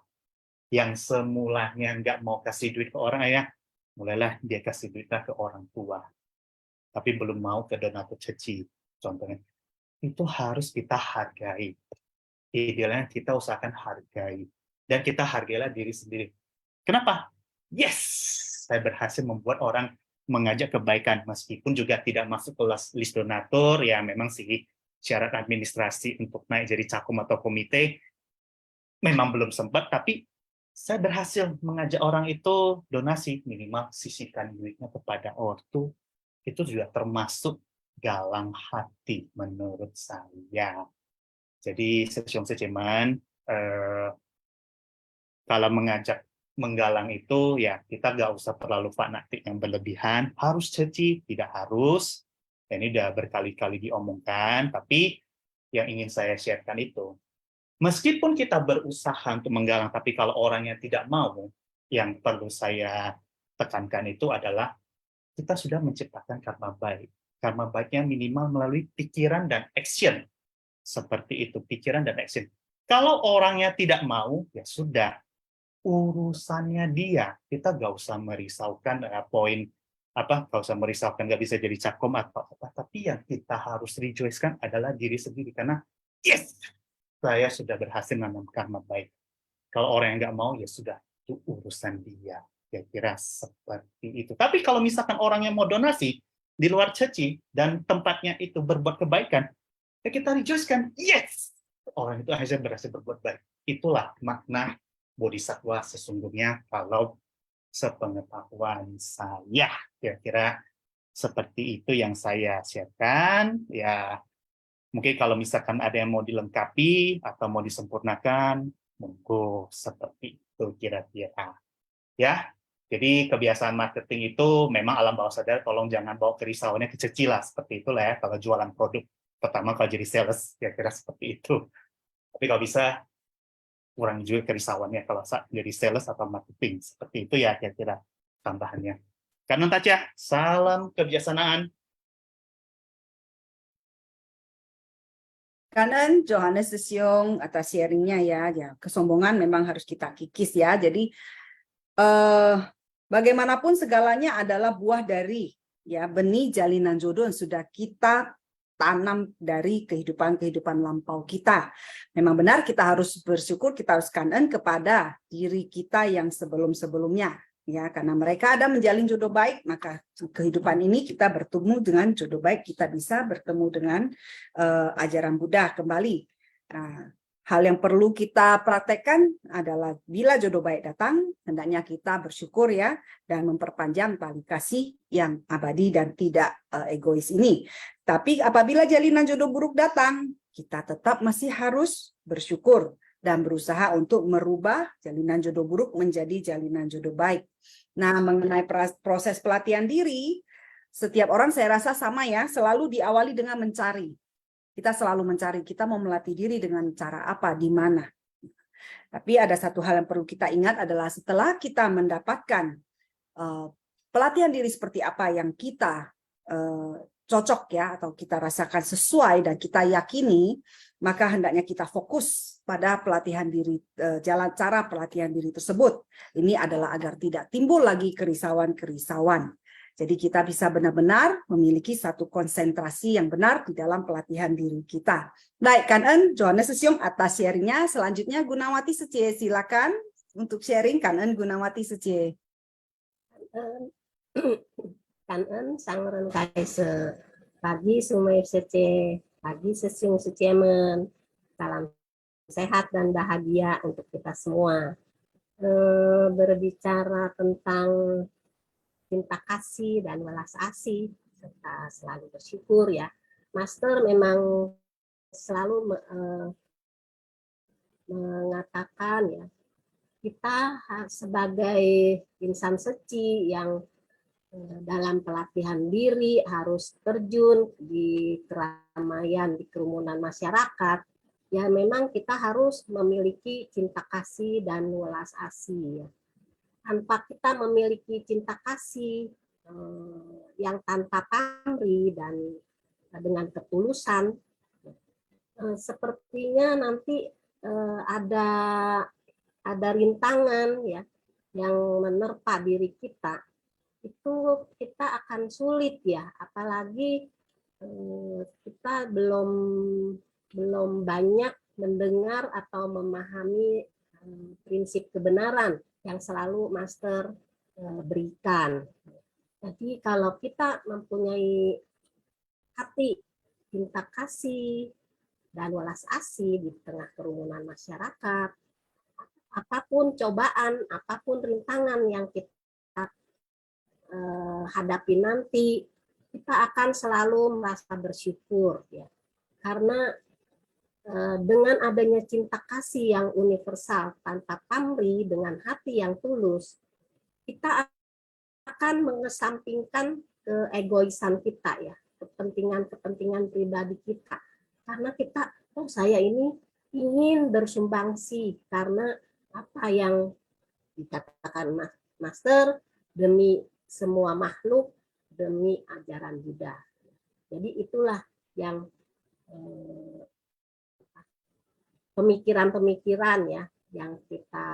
yang semulanya nggak mau kasih duit ke orang ya, mulailah dia kasih duitnya ke orang tua, tapi belum mau ke donatur ceci, contohnya. Itu harus kita hargai. Idealnya kita usahakan hargai. Dan kita hargailah diri sendiri. Kenapa? Yes! Saya berhasil membuat orang mengajak kebaikan. Meskipun juga tidak masuk ke list donatur, ya memang sih syarat administrasi untuk naik jadi cakum atau komite memang belum sempat, tapi saya berhasil mengajak orang itu donasi, minimal sisihkan duitnya kepada ortu. Itu juga termasuk galang hati menurut saya. Jadi sesiong-seceman, kalau menggalang itu ya kita nggak usah terlalu fanatik yang berlebihan, harus ceci, tidak harus. Ini udah berkali-kali diomongkan, tapi yang ingin saya sharekan itu, meskipun kita berusaha untuk menggalang, tapi kalau orangnya tidak mau, yang perlu saya tekankan itu adalah kita sudah menciptakan karma baik. Karma baiknya minimal melalui pikiran dan action. Seperti itu, pikiran dan action. Kalau orangnya tidak mau, ya sudah, urusannya dia. Kita nggak usah merisaukan nggak usah merisaukan nggak bisa jadi cakom atau apa. Tapi yang kita harus rejoice-kan adalah diri sendiri, karena yes, saya sudah berhasil menanam karma baik. Kalau orang yang nggak mau, ya sudah, itu urusan dia. Kira-kira seperti itu. Tapi kalau misalkan orang yang mau donasi di luar ceci dan tempatnya itu berbuat kebaikan, ya kita rejoice-kan, yes, orang itu akhirnya berhasil berbuat baik. Itulah makna bodhisatwa sesungguhnya kalau sepengetahuan saya. Kira-kira seperti itu yang saya sharekan. Ya, mungkin kalau misalkan ada yang mau dilengkapi atau mau disempurnakan, monggo, seperti itu kira-kira. Ya, jadi kebiasaan marketing itu memang alam bawah sadar, tolong jangan bawa kerisauannya ke ceci lah, seperti itulah ya kalau jualan produk. Pertama kalau jadi sales, kira-kira seperti itu. Tapi kalau bisa, kurang juga kerisauannya kalau jadi sales atau marketing. Seperti itu ya kira-kira tambahannya. Kanon Taca, salam kebijaksanaan.
Kanan Johannes Sesiong atas sharingnya ya. Kesombongan memang harus kita kikis ya. Jadi bagaimanapun segalanya adalah buah dari ya benih jalinan jodoh yang sudah kita tanam dari kehidupan lampau kita. Memang benar kita harus bersyukur, kita harus kanan kepada diri kita yang sebelum-sebelumnya. Ya, karena mereka ada menjalin jodoh baik, maka kehidupan ini kita bertemu dengan jodoh baik, kita bisa bertemu dengan ajaran Buddha kembali. Nah, hal yang perlu kita praktekkan adalah bila jodoh baik datang, hendaknya kita bersyukur ya, dan memperpanjang tali kasih yang abadi dan tidak egois ini. Tapi apabila jalinan jodoh buruk datang, kita tetap masih harus bersyukur dan berusaha untuk merubah jalinan jodoh buruk menjadi jalinan jodoh baik. Nah, mengenai proses pelatihan diri, setiap orang saya rasa sama ya, selalu diawali dengan mencari. Kita selalu mencari, kita mau melatih diri dengan cara apa, di mana. Tapi ada satu hal yang perlu kita ingat adalah setelah kita mendapatkan pelatihan diri seperti apa yang kita cocok ya, atau kita rasakan sesuai dan kita yakini, maka hendaknya kita fokus pada pelatihan diri, cara pelatihan diri tersebut. Ini adalah agar tidak timbul lagi kerisauan-kerisauan. Jadi kita bisa benar-benar memiliki satu konsentrasi yang benar di dalam pelatihan diri kita. Baik, Kanen Johannes Sesiong atas sharingnya. Selanjutnya Gunawati Sece, silakan untuk sharing. Kanen Gunawati Sece.
Kanen Sangren Kaise, pagi Sumai Sece, pagi Sesiong Secemen. Salam sehat dan bahagia untuk kita semua. Berbicara tentang cinta kasih dan welas asih serta selalu bersyukur ya. Master memang selalu mengatakan ya, kita sebagai insan suci yang dalam pelatihan diri harus terjun di keramaian, di kerumunan masyarakat, ya memang kita harus memiliki cinta kasih dan welas asih. Ya. Tanpa kita memiliki cinta kasih yang tanpa pamrih dan dengan ketulusan, sepertinya nanti ada rintangan ya yang menerpa diri kita, itu kita akan sulit ya, apalagi kita belum banyak mendengar atau memahami prinsip kebenaran yang selalu Master berikan. Jadi kalau kita mempunyai hati cinta kasih dan welas asih di tengah kerumunan masyarakat, apapun cobaan, apapun rintangan yang kita hadapi nanti, kita akan selalu merasa bersyukur ya. Karena dengan adanya cinta kasih yang universal tanpa pamrih, dengan hati yang tulus, kita akan mengesampingkan keegoisan kita ya, kepentingan pribadi kita. Karena kita, saya ini ingin bersumbangsi karena apa yang dikatakan Master, demi semua makhluk, demi ajaran Buddha. Jadi itulah yang pemikiran-pemikiran ya yang kita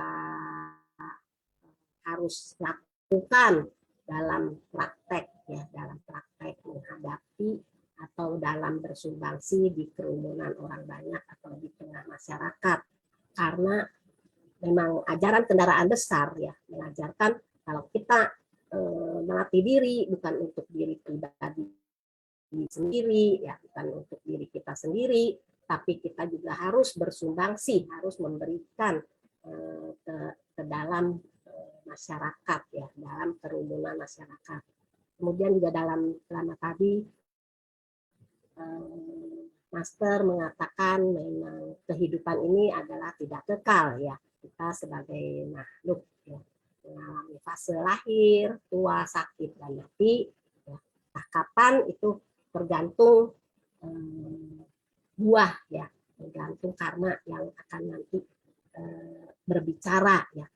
harus lakukan dalam praktek ya, dalam praktek menghadapi atau dalam bersumbangsi di kerumunan orang banyak atau di tengah masyarakat. Karena memang ajaran kendaraan besar ya mengajarkan kalau kita melatih diri bukan untuk diri pribadi sendiri ya, bukan untuk diri kita sendiri, tapi kita juga harus bersumbangsi, harus memberikan ke dalam masyarakat ya, dalam kerumunan masyarakat. Kemudian juga dalam celana tadi Master mengatakan memang kehidupan ini adalah tidak kekal ya. Kita sebagai makhluk ya, mengalami fase lahir, tua, sakit, dan mati. Ya. Nah, kapan itu tergantung buah ya, tergantung karma yang akan nanti berbicara ya.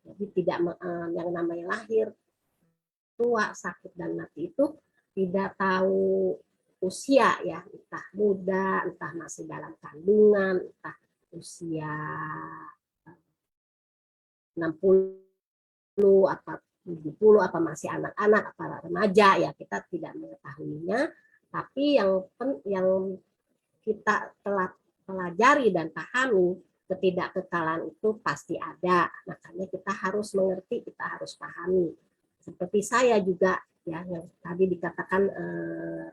Jadi tidak yang namanya lahir, tua, sakit, dan mati itu tidak tahu usia ya, entah muda, entah masih dalam kandungan, entah usia 60 apa 70 apa masih anak-anak apa remaja ya, kita tidak mengetahuinya, tapi yang kita telah pelajari dan pahami, ketidakkekalan itu pasti ada, makanya kita harus mengerti, kita harus pahami. Seperti saya juga ya, yang tadi dikatakan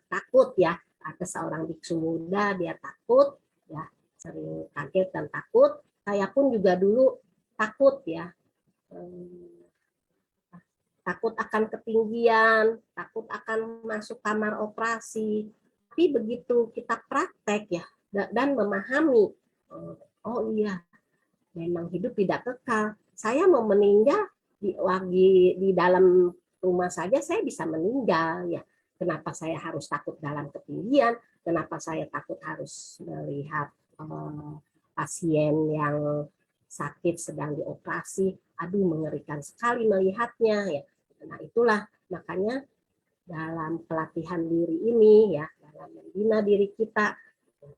takut ya, ada seorang biksu muda dia takut ya, sering kaget dan takut. Saya pun juga dulu takut ya, takut akan ketinggian, takut akan masuk kamar operasi. Tapi begitu kita praktek ya dan memahami, oh iya, memang hidup tidak kekal. Saya mau meninggal di dalam rumah saja saya bisa meninggal ya. Kenapa saya harus takut dalam ketinggian? Kenapa saya takut harus melihat pasien yang sakit sedang dioperasi? Aduh, mengerikan sekali melihatnya ya. Nah, itulah makanya dalam pelatihan diri ini ya, dalam membina diri kita,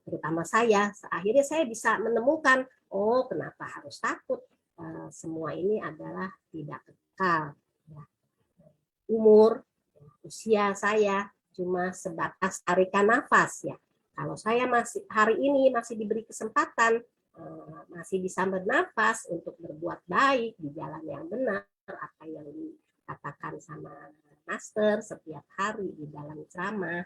terutama saya, akhirnya saya bisa menemukan, oh kenapa harus takut? Semua ini adalah tidak kekal. Ya. Umur, usia saya cuma sebatas tarikan nafas ya. Kalau saya masih hari ini masih diberi kesempatan, masih bisa bernafas untuk berbuat baik di jalan yang benar, apa yang dikatakan sama Master setiap hari di dalam ceramah,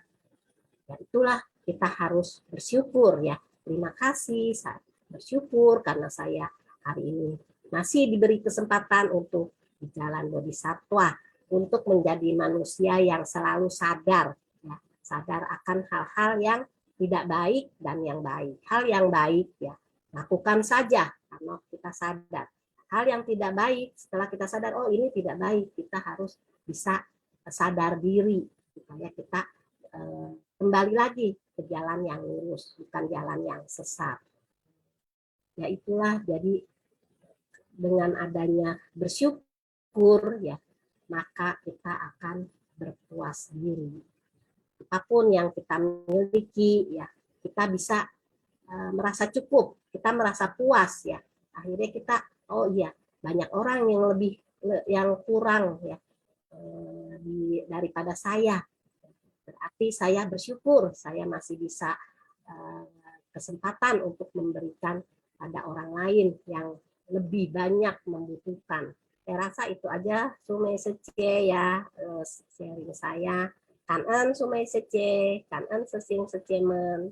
ya itulah kita harus bersyukur ya. Terima kasih, saya bersyukur karena saya hari ini masih diberi kesempatan untuk di jalan bodhisattva, untuk menjadi manusia yang selalu sadar ya, sadar akan hal-hal yang tidak baik dan yang baik. Hal yang baik ya lakukan saja karena kita sadar. Hal yang tidak baik setelah kita sadar, oh ini tidak baik, kita harus bisa sadar diri supaya kita kembali lagi ke jalan yang lurus, bukan jalan yang sesat. Ya itulah, jadi dengan adanya bersyukur ya, maka kita akan berpuas diri. Apapun yang kita miliki ya, kita bisa merasa cukup, kita merasa puas ya. Akhirnya kita, oh iya, banyak orang yang kurang ya daripada saya. Berarti saya bersyukur, saya masih bisa kesempatan untuk memberikan pada orang lain yang lebih banyak membutuhkan. Saya rasa itu aja Sumai Sece ya, sharing saya. Kan Sumai Sece, kan sesing secemen.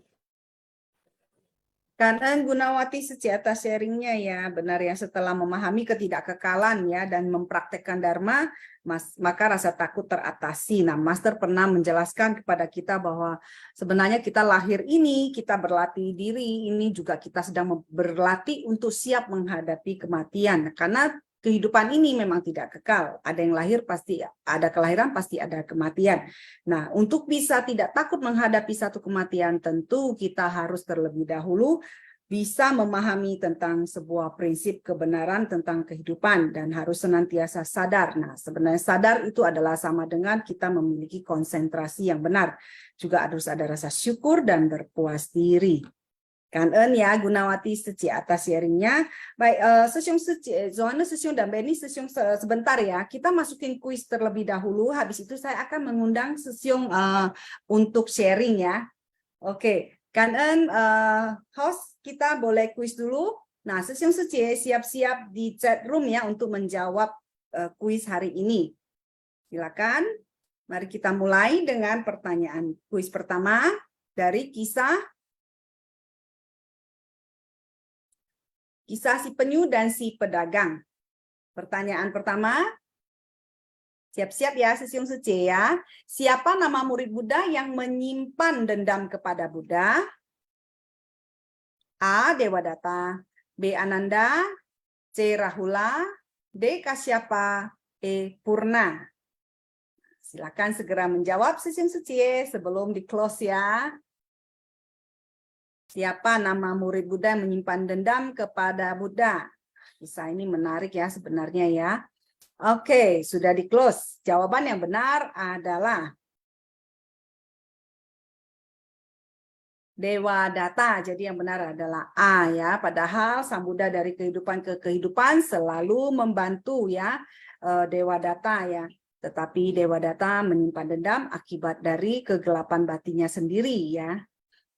Karena Gunawati Seci atas sharingnya ya, benar ya, setelah memahami ketidakkekalan ya dan mempraktekkan Dharma, maka rasa takut teratasi. Nah, Master pernah menjelaskan kepada kita bahwa sebenarnya kita lahir ini, kita berlatih diri, ini juga kita sedang berlatih untuk siap menghadapi kematian. Karena kehidupan ini memang tidak kekal. Ada yang lahir pasti ada kelahiran, pasti ada kematian. Nah, untuk bisa tidak takut menghadapi satu kematian, tentu kita harus terlebih dahulu bisa memahami tentang sebuah prinsip kebenaran tentang kehidupan dan harus senantiasa sadar. Nah, sebenarnya sadar itu adalah sama dengan kita memiliki konsentrasi yang benar. Juga harus ada rasa syukur dan berpuas diri. Kan ya Gunawati Seci atas sharingnya. Baik, Zohana Sesiung dan Benny Sesiung sebentar ya. Kita masukin kuis terlebih dahulu. Habis itu saya akan mengundang Sesiung untuk sharing ya. Oke, host kita boleh kuis dulu. Nah, Sesiung Seci siap-siap di chat room ya untuk menjawab kuis hari ini. Silakan. Mari kita mulai dengan pertanyaan kuis pertama dari kisah si penyu dan si pedagang. Pertanyaan pertama, siap-siap ya Sesiung Sece ya. Siapa nama murid Buddha yang menyimpan dendam kepada Buddha? A. Dewadatta, B. Ananda, C. Rahula, D. Kasyapa, E. Purna. Silakan segera menjawab Sesiung Sece sebelum di close ya. Siapa nama murid Buddha yang menyimpan dendam kepada Buddha? Kisah ini menarik ya sebenarnya ya. Oke, sudah di close. Jawaban yang benar adalah Dewadatta. Jadi yang benar adalah A ya. Padahal Sang Buddha dari kehidupan ke kehidupan selalu membantu ya Dewadatta ya. Tetapi Dewadatta menyimpan dendam akibat dari kegelapan batinnya sendiri ya.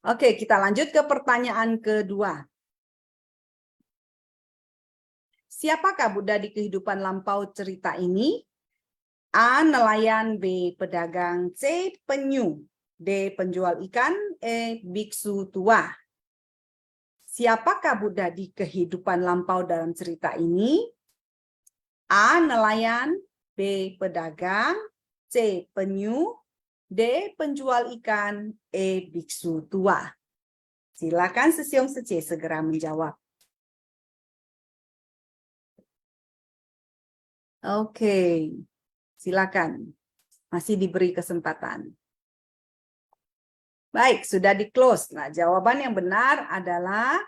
Oke, kita lanjut ke pertanyaan kedua. Siapakah Buddha di kehidupan lampau cerita ini? A. Nelayan, B. Pedagang, C. Penyu, D. Penjual ikan, E. Biksu tua. Siapakah Buddha di kehidupan lampau dalam cerita ini? A. Nelayan, B. Pedagang, C. Penyu, D. Penjual ikan, E. Biksu tua. Silakan Sesiung Sece segera menjawab. Oke, silakan. Masih diberi kesempatan. Baik, sudah di close. Nah, jawaban yang benar adalah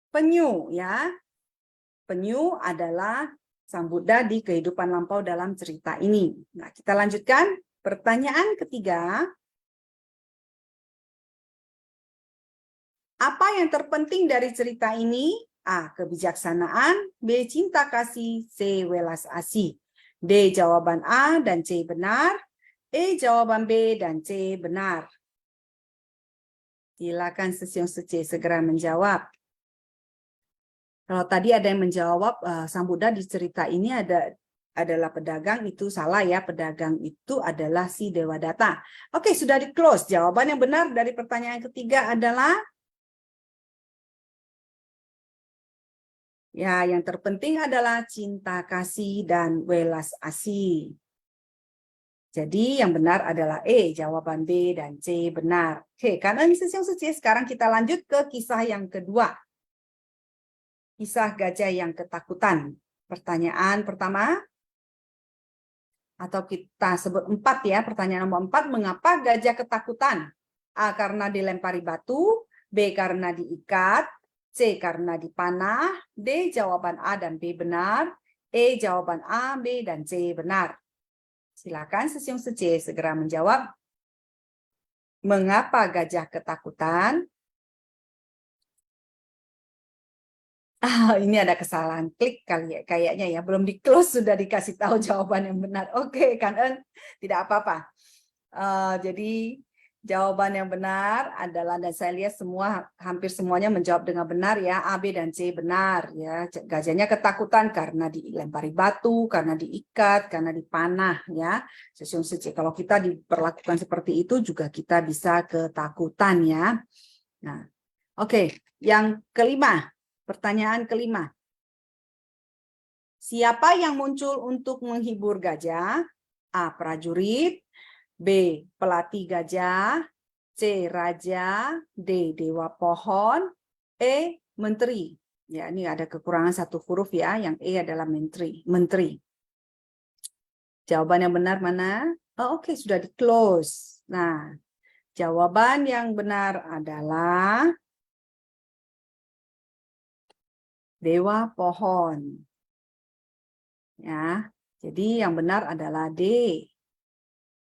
penyu ya. Penyu adalah Sang Buddha di kehidupan lampau dalam cerita ini. Nah, kita lanjutkan. Pertanyaan ketiga. Apa yang terpenting dari cerita ini? A. Kebijaksanaan, B. Cinta kasih, C. Welas asih. D. Jawaban A dan C benar, E. Jawaban B dan C benar. Silakan Sesiung Sece segera menjawab. Kalau tadi ada yang menjawab Sang Buddha di cerita ini adalah pedagang, itu salah ya. Pedagang itu adalah si Dewadatta. Oke, sudah di close. Jawaban yang benar dari pertanyaan ketiga adalah ya, yang terpenting adalah cinta kasih dan welas asih. Jadi yang benar adalah E, jawaban B dan C benar. Oke, kanan sesiung suci. Sekarang kita lanjut ke kisah yang kedua. Kisah gajah yang ketakutan. Pertanyaan pertama, atau kita sebut 4 ya. Pertanyaan nomor 4, mengapa gajah ketakutan? A, karena dilempari batu. B, karena diikat. C, karena dipanah. D, jawaban A dan B benar. E, jawaban A, B, dan C benar. Silakan sesiung suci segera menjawab. Mengapa gajah ketakutan? Ini ada kesalahan klik kali ya, kayaknya ya. Belum di close sudah dikasih tahu jawaban yang benar. Oke, Kanen, tidak apa-apa. Jadi jawaban yang benar adalah, dan saya lihat hampir semuanya menjawab dengan benar ya. A, B, dan C benar ya. Gajahnya ketakutan karena dilempari batu, karena diikat, karena dipanah ya. Sesiung suci. Kalau kita diperlakukan seperti itu juga kita bisa ketakutan ya. Nah, oke. Yang kelima, pertanyaan kelima. Siapa yang muncul untuk menghibur gajah? A, prajurit. B, pelatih gajah. C, raja. D, dewa pohon. E, menteri. Ya, ini ada kekurangan satu huruf ya. Yang E adalah menteri. Jawaban yang benar mana? Oh, oke, sudah di close. Nah, jawaban yang benar adalah dewa pohon. Ya, jadi yang benar adalah D.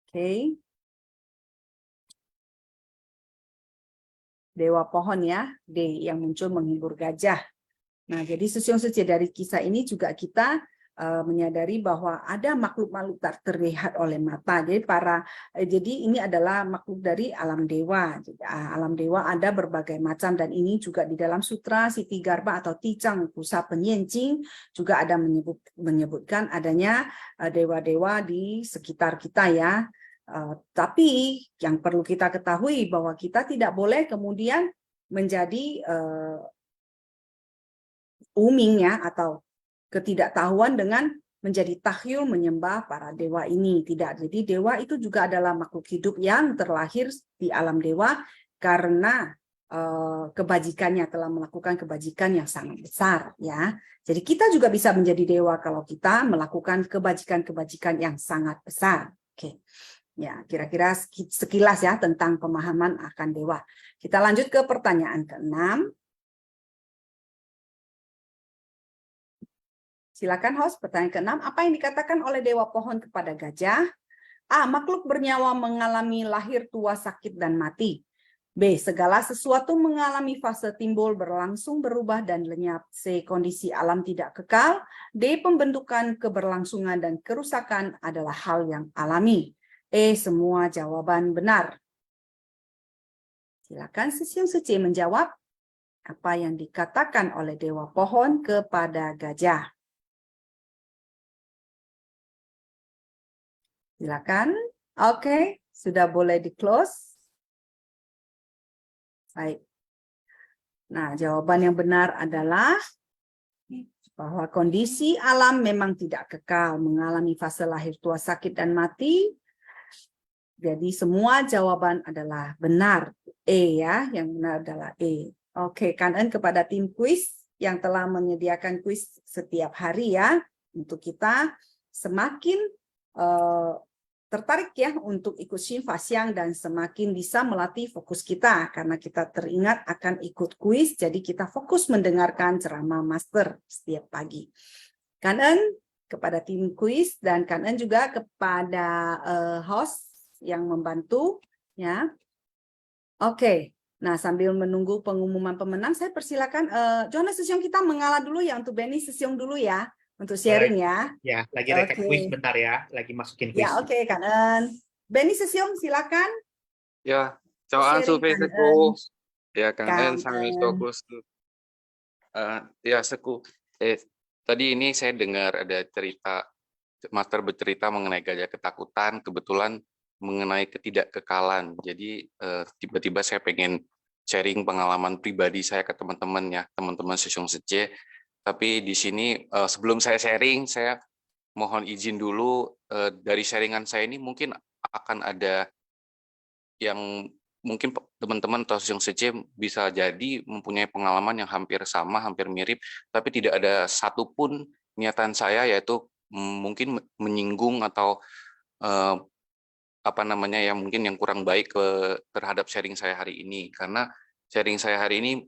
Oke. Dewa pohon ya, D yang muncul menghibur gajah. Nah, jadi sesiung suci dari kisah ini juga kita menyadari bahwa ada makhluk-makhluk tak terlihat oleh mata. Jadi ini adalah makhluk dari alam dewa. Jadi, alam dewa ada berbagai macam, dan ini juga di dalam sutra Siti Garba atau Ticang Kusa Penyencing juga ada menyebutkan adanya dewa-dewa di sekitar kita ya. Tapi yang perlu kita ketahui bahwa kita tidak boleh kemudian menjadi uming ya, atau ketidaktahuan dengan menjadi tahyul menyembah para dewa ini. Tidak. Jadi dewa itu juga adalah makhluk hidup yang terlahir di alam dewa karena kebajikannya, telah melakukan kebajikan yang sangat besar ya. Jadi kita juga bisa menjadi dewa kalau kita melakukan kebajikan-kebajikan yang sangat besar. Oke. Ya, kira-kira sekilas ya tentang pemahaman akan dewa. Kita lanjut ke pertanyaan ke-6. Silakan host, pertanyaan ke-6. Apa yang dikatakan oleh dewa pohon kepada gajah? A, makhluk bernyawa mengalami lahir, tua, sakit, dan mati. B, segala sesuatu mengalami fase timbul, berlangsung, berubah, dan lenyap. C, kondisi alam tidak kekal. D, pembentukan, keberlangsungan, dan kerusakan adalah hal yang alami. E, semua jawaban benar. Silakan sesiung suci menjawab apa yang dikatakan oleh dewa pohon kepada gajah. Silakan. Oke, sudah boleh di-close. Baik. Nah, jawaban yang benar adalah bahwa kondisi alam memang tidak kekal, mengalami fase lahir, tua, sakit, dan mati. Jadi semua jawaban adalah benar. E ya, yang benar adalah E. Oke, Kanen kepada tim kuis yang telah menyediakan kuis setiap hari ya, untuk kita semakin tertarik ya untuk ikut Shin Fasyang dan semakin bisa melatih fokus kita karena kita teringat akan ikut kuis, jadi kita fokus mendengarkan ceramah master setiap pagi. Kanen kepada tim kuis dan Kanen juga kepada host yang membantu ya. Oke. Nah, sambil menunggu pengumuman pemenang, saya persilakan Jonas Sesiong kita mengalah dulu ya, untuk Benny Sesiong dulu ya. Untuk sharing ya.
Ya, lagi recap kuis bentar ya. Lagi masukin kuis.
Ya, oke, Kanen. Benny Sesiong, silakan.
Ya, chào sư phê sư cô. Ya,
Cảm
kangen sambil
ơn.
fokus. Ya, Seku. Tadi ini saya dengar ada cerita, Master bercerita mengenai gajah ketakutan, kebetulan mengenai ketidakkekalan. Jadi tiba-tiba saya pengen sharing pengalaman pribadi saya ke teman-teman ya, teman-teman Sesiong Sece. Tapi di sini sebelum saya sharing, saya mohon izin dulu, dari sharingan saya ini mungkin akan ada yang mungkin teman-teman atau yang sece bisa jadi mempunyai pengalaman yang hampir sama, hampir mirip, tapi tidak ada satupun niatan saya yaitu mungkin menyinggung atau apa namanya yang mungkin yang kurang baik terhadap sharing saya hari ini. Karena sharing saya hari ini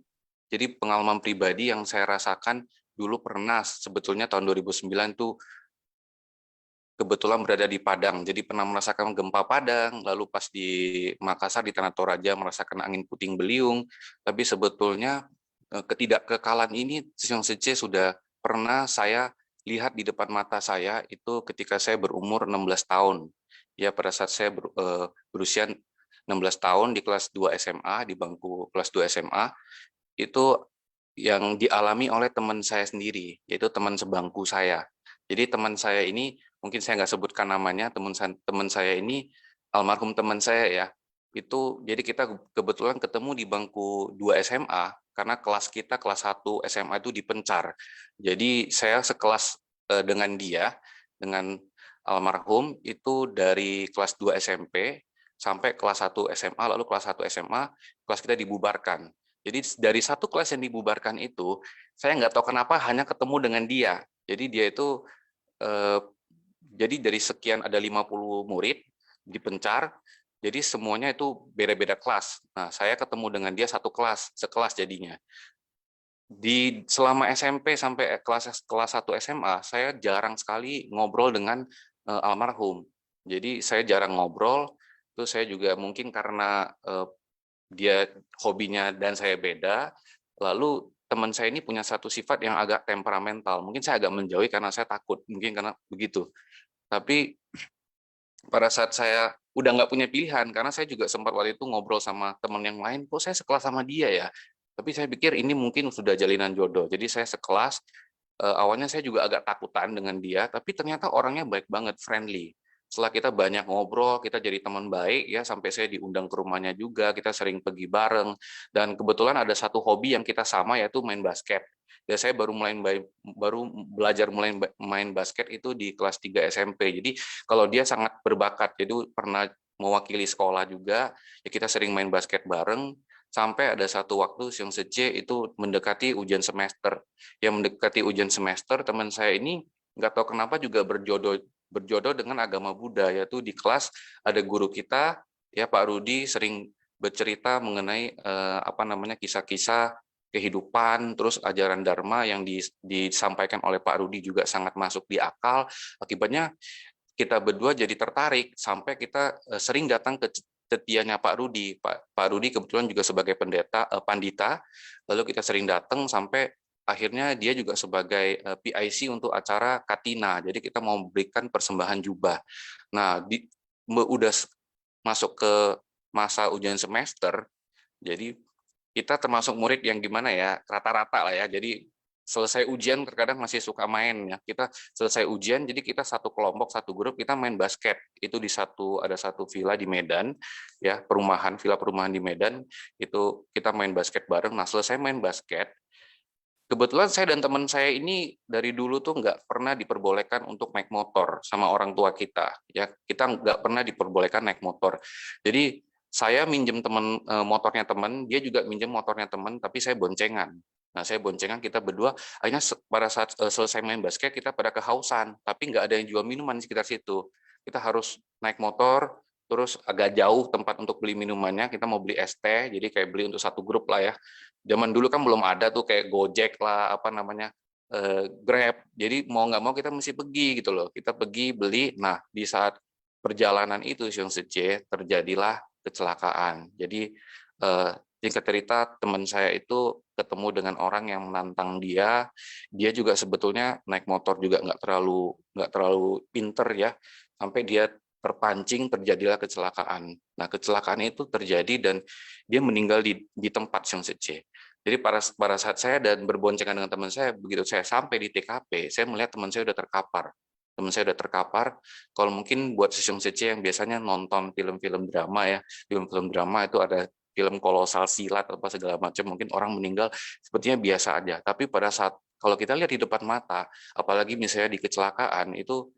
jadi pengalaman pribadi yang saya rasakan dulu pernah sebetulnya tahun 2009 tuh kebetulan berada di Padang, jadi pernah merasakan gempa Padang, lalu pas di Makassar di Tanah Toraja merasakan angin puting beliung, tapi sebetulnya ketidakkekalan ini yang sece sudah pernah saya lihat di depan mata saya itu ketika saya berumur 16 tahun. Ya pada saat saya berusia 16 tahun di kelas 2 SMA, di bangku kelas 2 SMA, itu yang dialami oleh teman saya sendiri, yaitu teman sebangku saya. Jadi teman saya ini, mungkin saya nggak sebutkan namanya, teman saya ini, almarhum teman saya ya, itu jadi kita kebetulan ketemu di bangku 2 SMA, karena kelas kita, kelas 1 SMA itu dipencar. Jadi saya sekelas dengan dia, dengan almarhum, itu dari kelas 2 SMP, sampai kelas 1 SMA, lalu kelas 1 SMA, kelas kita dibubarkan. Jadi dari satu kelas yang dibubarkan itu, saya nggak tahu kenapa hanya ketemu dengan dia. Jadi dia itu, jadi dari sekian ada 50 murid dipencar, jadi semuanya itu beda-beda kelas. Nah, saya ketemu dengan dia satu kelas, sekelas jadinya. Selama SMP sampai kelas 1 SMA, saya jarang sekali ngobrol dengan almarhum. Jadi saya jarang ngobrol, terus saya juga mungkin karena dia hobinya dan saya beda, lalu teman saya ini punya satu sifat yang agak temperamental. Mungkin saya agak menjauhi karena saya takut, mungkin karena begitu. Tapi pada saat saya udah nggak punya pilihan, karena saya juga sempat waktu itu ngobrol sama teman yang lain, kok saya sekelas sama dia ya? Tapi saya pikir ini mungkin sudah jalinan jodoh. Jadi saya sekelas, awalnya saya juga agak takutan dengan dia, tapi ternyata orangnya baik banget, friendly. Setelah kita banyak ngobrol, kita jadi teman baik ya, sampai saya diundang ke rumahnya juga, kita sering pergi bareng, dan kebetulan ada satu hobi yang kita sama yaitu main basket. Dan saya baru belajar main basket itu di kelas 3 SMP. Jadi kalau dia sangat berbakat, jadi pernah mewakili sekolah juga, ya kita sering main basket bareng, sampai ada satu waktu yang sece itu mendekati ujian semester. Yang mendekati ujian semester, teman saya ini nggak tahu kenapa juga berjodoh dengan agama Buddha, yaitu di kelas ada guru kita ya Pak Rudi sering bercerita mengenai kisah-kisah kehidupan, terus ajaran Dharma yang disampaikan oleh Pak Rudi juga sangat masuk di akal. Akibatnya kita berdua jadi tertarik sampai kita sering datang ke setianya Pak Rudi. Pak Rudi kebetulan juga sebagai pandita, lalu kita sering datang sampai akhirnya dia juga sebagai PIC untuk acara Katina. Jadi kita mau memberikan persembahan jubah. Nah, udah masuk ke masa ujian semester, jadi kita termasuk murid yang gimana ya, rata-rata lah ya. Jadi selesai ujian terkadang masih suka main ya. Kita selesai ujian, jadi kita satu kelompok, satu grup, kita main basket. Itu ada satu villa di Medan, ya villa perumahan di Medan. Itu kita main basket bareng. Nah selesai main basket, kebetulan saya dan teman saya ini dari dulu tuh nggak pernah diperbolehkan untuk naik motor sama orang tua kita. Ya kita nggak pernah diperbolehkan naik motor. Jadi saya minjem motornya teman, dia juga minjem motornya teman, tapi saya boncengan. Nah, saya boncengan, kita berdua, akhirnya pada saat selesai main basket, kita pada kehausan, tapi nggak ada yang jual minuman di sekitar situ. Kita harus naik motor, terus agak jauh tempat untuk beli minumannya, kita mau beli es teh, jadi kayak beli untuk satu grup lah ya. Zaman dulu kan belum ada tuh kayak Gojek lah, Grab, jadi mau nggak mau kita mesti pergi gitu loh. Kita pergi beli, nah di saat perjalanan itu, Xiong Sece, terjadilah kecelakaan. Jadi singkat cerita teman saya itu ketemu dengan orang yang menantang dia. Dia juga sebetulnya naik motor juga nggak terlalu pinter ya. Sampai dia terpancing, terjadilah kecelakaan. Nah kecelakaan itu terjadi dan dia meninggal di tempat Xiong Sece. Jadi pada saat saya dan berboncengan dengan teman saya, begitu saya sampai di TKP, saya melihat teman saya udah terkapar. Teman saya udah terkapar. Kalau mungkin buat Xiong Sece yang biasanya nonton film-film drama ya, film-film drama itu ada film kolosal silat atau segala macam, mungkin orang meninggal sepertinya biasa aja. Tapi pada saat kalau kita lihat di depan mata, apalagi misalnya di kecelakaan itu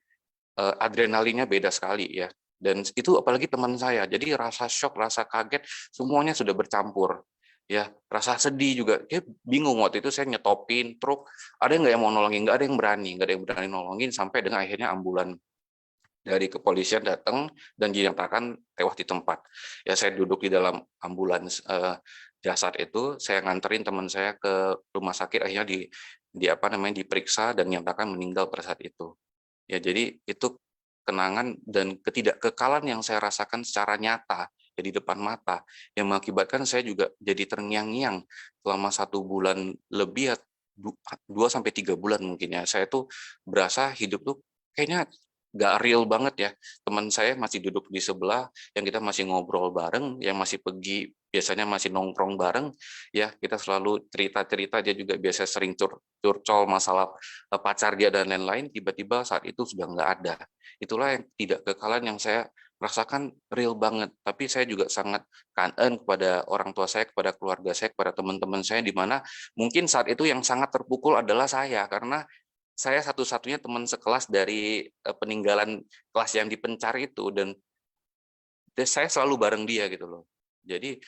adrenalinnya beda sekali ya. Dan itu apalagi teman saya, jadi rasa shock, rasa kaget, semuanya sudah bercampur. Ya, rasa sedih juga, dia bingung waktu itu saya nyetopin truk, ada nggak yang mau nolongin, nggak ada yang berani, nolongin sampai dengan akhirnya ambulan dari kepolisian datang dan dinyatakan tewas di tempat. Ya saya duduk di dalam ambulans jasad itu, saya nganterin teman saya ke rumah sakit, akhirnya diperiksa dan dinyatakan meninggal pada saat itu. Ya jadi itu kenangan dan ketidakkekalan yang saya rasakan secara nyata ya di depan mata yang mengakibatkan saya juga jadi terngiang-ngiang selama 1 bulan lebih, 2 sampai 3 bulan mungkin ya. Saya tuh berasa hidup tuh kayaknya nggak real banget ya. Teman saya masih duduk di sebelah, yang kita masih ngobrol bareng, yang masih pergi biasanya masih nongkrong bareng, ya kita selalu cerita-cerita, dia juga biasa sering curcol masalah pacar dia dan lain-lain, tiba-tiba saat itu sudah nggak ada. Itulah yang tidak kekalan yang saya rasakan real banget. Tapi saya juga sangat kangen kepada orang tua saya, kepada keluarga saya, kepada teman-teman saya, di mana mungkin saat itu yang sangat terpukul adalah saya, karena saya satu-satunya teman sekelas dari peninggalan kelas yang dipencar itu, dan saya selalu bareng dia gitu loh. Jadi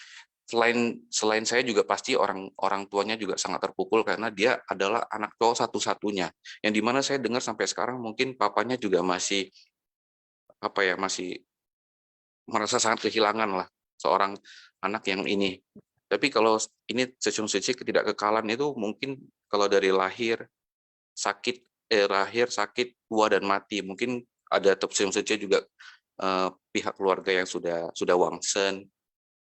selain saya juga pasti orang tuanya juga sangat terpukul karena dia adalah anak cowok satu-satunya. Yang dimana saya dengar sampai sekarang mungkin papanya juga masih masih merasa sangat kehilangan lah seorang anak yang ini. Tapi kalau ini Sesyum Suci ketidakkekalan itu mungkin kalau dari lahir sakit, tua dan mati, mungkin ada Sesyum Suci juga pihak keluarga yang sudah wangsen.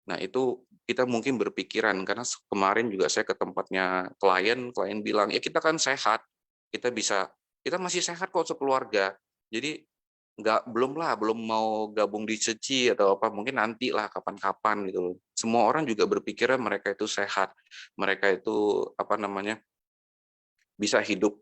Nah itu kita mungkin berpikiran, karena kemarin juga saya ke tempatnya klien bilang, ya kita kan sehat, kita masih sehat kok sekeluarga. Jadi belum mau gabung di Seci atau apa, mungkin nanti lah kapan-kapan gitu loh. Semua orang juga berpikiran mereka itu sehat, mereka itu bisa hidup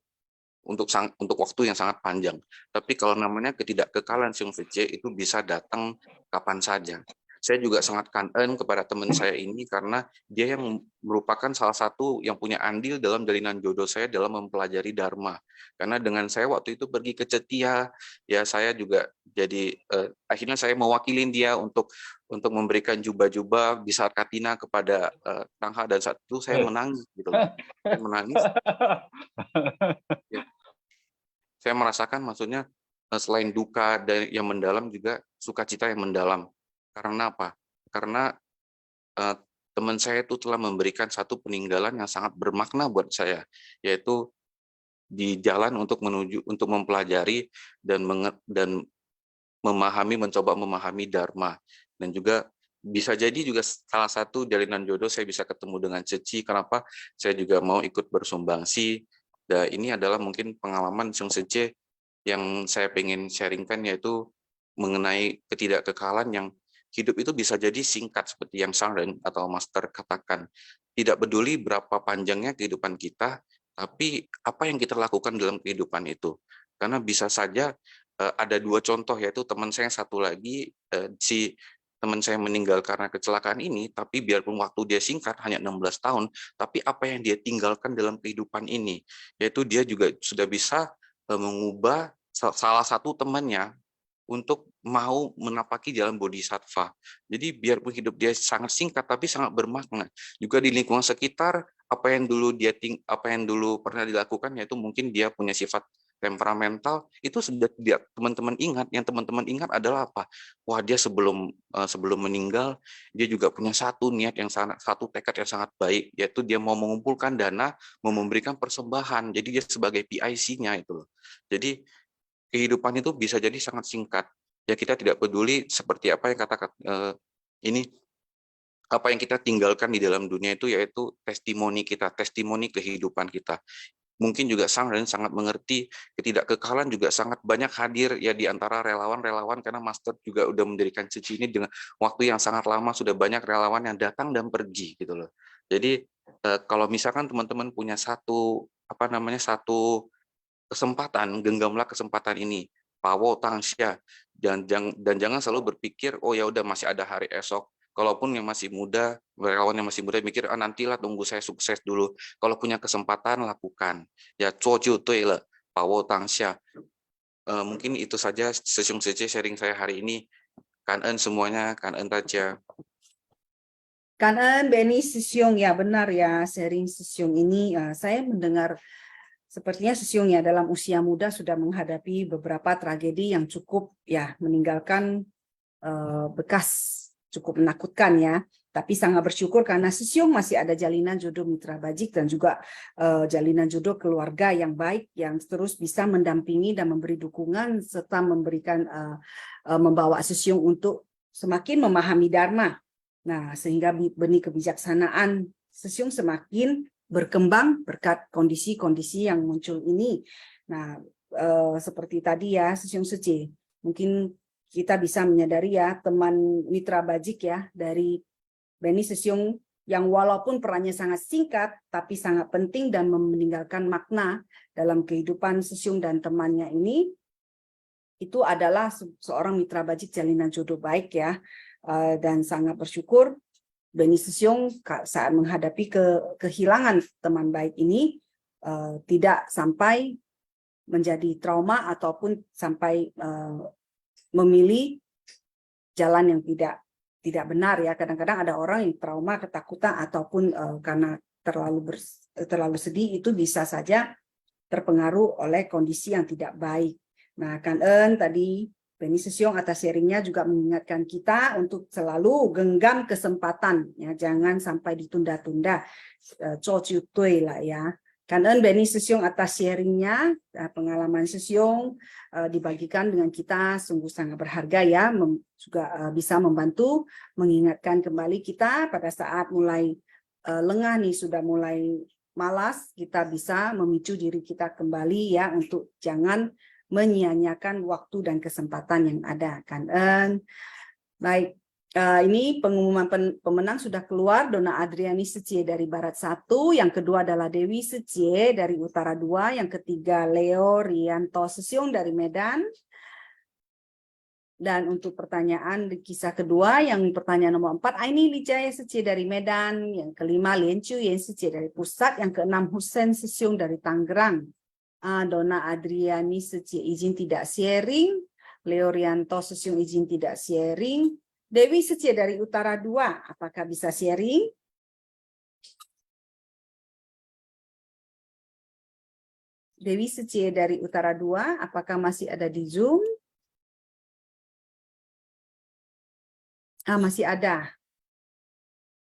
untuk waktu yang sangat panjang. Tapi kalau namanya ketidakkekalan Sesyum Suci itu bisa datang kapan saja. Saya juga sangat kangen kepada teman saya ini karena dia yang merupakan salah satu yang punya andil dalam jalinan jodoh saya dalam mempelajari Dharma. Karena dengan saya waktu itu pergi ke Cetia, ya saya juga jadi akhirnya saya mewakilin dia untuk memberikan jubah-jubah Bisar Katina kepada Tangha, dan saat itu saya menangis gitu loh. Saya menangis. Ya. Saya merasakan maksudnya selain duka yang mendalam juga sukacita yang mendalam. Karena apa? Karena teman saya itu telah memberikan satu peninggalan yang sangat bermakna buat saya, yaitu di jalan untuk mempelajari dan mencoba memahami Dharma. Dan juga bisa jadi juga salah satu jalinan jodoh saya bisa ketemu dengan Ceci. Kenapa? Saya juga mau ikut bersumbangsi. Dan ini adalah mungkin pengalaman Sesyum Suci yang saya pengen sharingkan, yaitu mengenai ketidakkekalan yang hidup itu bisa jadi singkat seperti yang Saren atau Master katakan. Tidak peduli berapa panjangnya kehidupan kita, tapi apa yang kita lakukan dalam kehidupan itu. Karena bisa saja ada 2 contoh, yaitu teman saya yang satu lagi, si teman saya meninggal karena kecelakaan ini, tapi biarpun waktu dia singkat, hanya 16 tahun, tapi apa yang dia tinggalkan dalam kehidupan ini, yaitu dia juga sudah bisa mengubah salah satu temannya untuk mau menapaki jalan bodhisattva. Jadi biarpun hidup dia sangat singkat tapi sangat bermakna. Juga di lingkungan sekitar, apa yang dulu pernah dilakukan, yaitu mungkin dia punya sifat temperamental, itu sudah teman-teman ingat. Yang teman-teman ingat adalah apa? Wah, dia sebelum meninggal, dia juga punya satu tekad yang sangat baik, yaitu dia mau mengumpulkan dana, mau memberikan persembahan. Jadi dia sebagai PIC-nya itu loh. Jadi kehidupan itu bisa jadi sangat singkat. Ya kita tidak peduli seperti apa yang apa yang kita tinggalkan di dalam dunia itu, yaitu testimoni kita, testimoni kehidupan kita. Mungkin juga Sangren sangat mengerti ketidakkekalan juga sangat banyak hadir ya di antara relawan-relawan, karena Master juga udah mendirikan Seci ini dengan waktu yang sangat lama, sudah banyak relawan yang datang dan pergi gitu loh. Jadi kalau misalkan teman-teman punya satu kesempatan, genggamlah kesempatan ini, Pawo Tangsya, dan jangan selalu berpikir oh ya udah masih ada hari esok. Kalaupun yang masih muda, relawan yang masih muda mikir nantilah, tunggu saya sukses dulu. Kalau punya kesempatan lakukan. Ya, 做就对了，把握当下。Mungkin itu saja sesiung sece sharing saya hari ini. Kangen semuanya, kangen Raja.
Kangen Beni Sisyong, ya benar ya, sharing Sisyong ini saya mendengar sepertinya Sisyong ya dalam usia muda sudah menghadapi beberapa tragedi yang cukup ya meninggalkan bekas cukup menakutkan ya. Tapi sangat bersyukur karena Sisyong masih ada jalinan jodoh mitra bajik dan juga jalinan jodoh keluarga yang baik yang terus bisa mendampingi dan memberi dukungan serta memberikan membawa Sisyong untuk semakin memahami Dharma. Nah, sehingga benih kebijaksanaan Sisyong semakin berkembang berkat kondisi-kondisi yang muncul ini. Nah, seperti tadi ya Sisyong Sece, mungkin kita bisa menyadari ya teman mitra bajik ya dari Beni Sisyong yang walaupun perannya sangat singkat tapi sangat penting dan meninggalkan makna dalam kehidupan Sisyong dan temannya ini, itu adalah seorang mitra bajik jalinan jodoh baik ya, dan sangat bersyukur Beni Sisyong saat menghadapi kehilangan teman baik ini tidak sampai menjadi trauma ataupun sampai memilih jalan yang tidak benar ya. Kadang-kadang ada orang yang trauma, ketakutan ataupun karena terlalu sedih itu bisa saja terpengaruh oleh kondisi yang tidak baik. Nah, Kangen tadi Beni Sisyong atas sharingnya juga mengingatkan kita untuk selalu genggam kesempatan ya, jangan sampai ditunda-tunda. Cocutui lah ya. Kangen Beni Sisyong atas sharingnya, pengalaman Sisyong dibagikan dengan kita sungguh sangat berharga ya, juga bisa membantu mengingatkan kembali kita pada saat mulai lengah nih, sudah mulai malas, kita bisa memicu diri kita kembali ya untuk jangan menyia-nyiakan waktu dan kesempatan yang ada. Kangen. Baik. Ini pengumuman pemenang sudah keluar. Dona Adriani Secie dari Barat 1, yang kedua adalah Dewi Secie dari Utara 2, yang ketiga Leo Rianto Sisyong dari Medan. Dan untuk pertanyaan di kisah kedua, yang pertanyaan nomor 4, Aini Lijaya Secie dari Medan, yang kelima Lien Chu Yen Secie dari Pusat, yang keenam Husen Sisyong dari Tangerang. Dona Adriani Secie izin tidak sharing, Leo Rianto Sisyong izin tidak sharing. Dewi Secie dari Utara 2, apakah bisa sharing? Dewi Secie dari Utara 2, apakah masih ada di Zoom? Masih ada.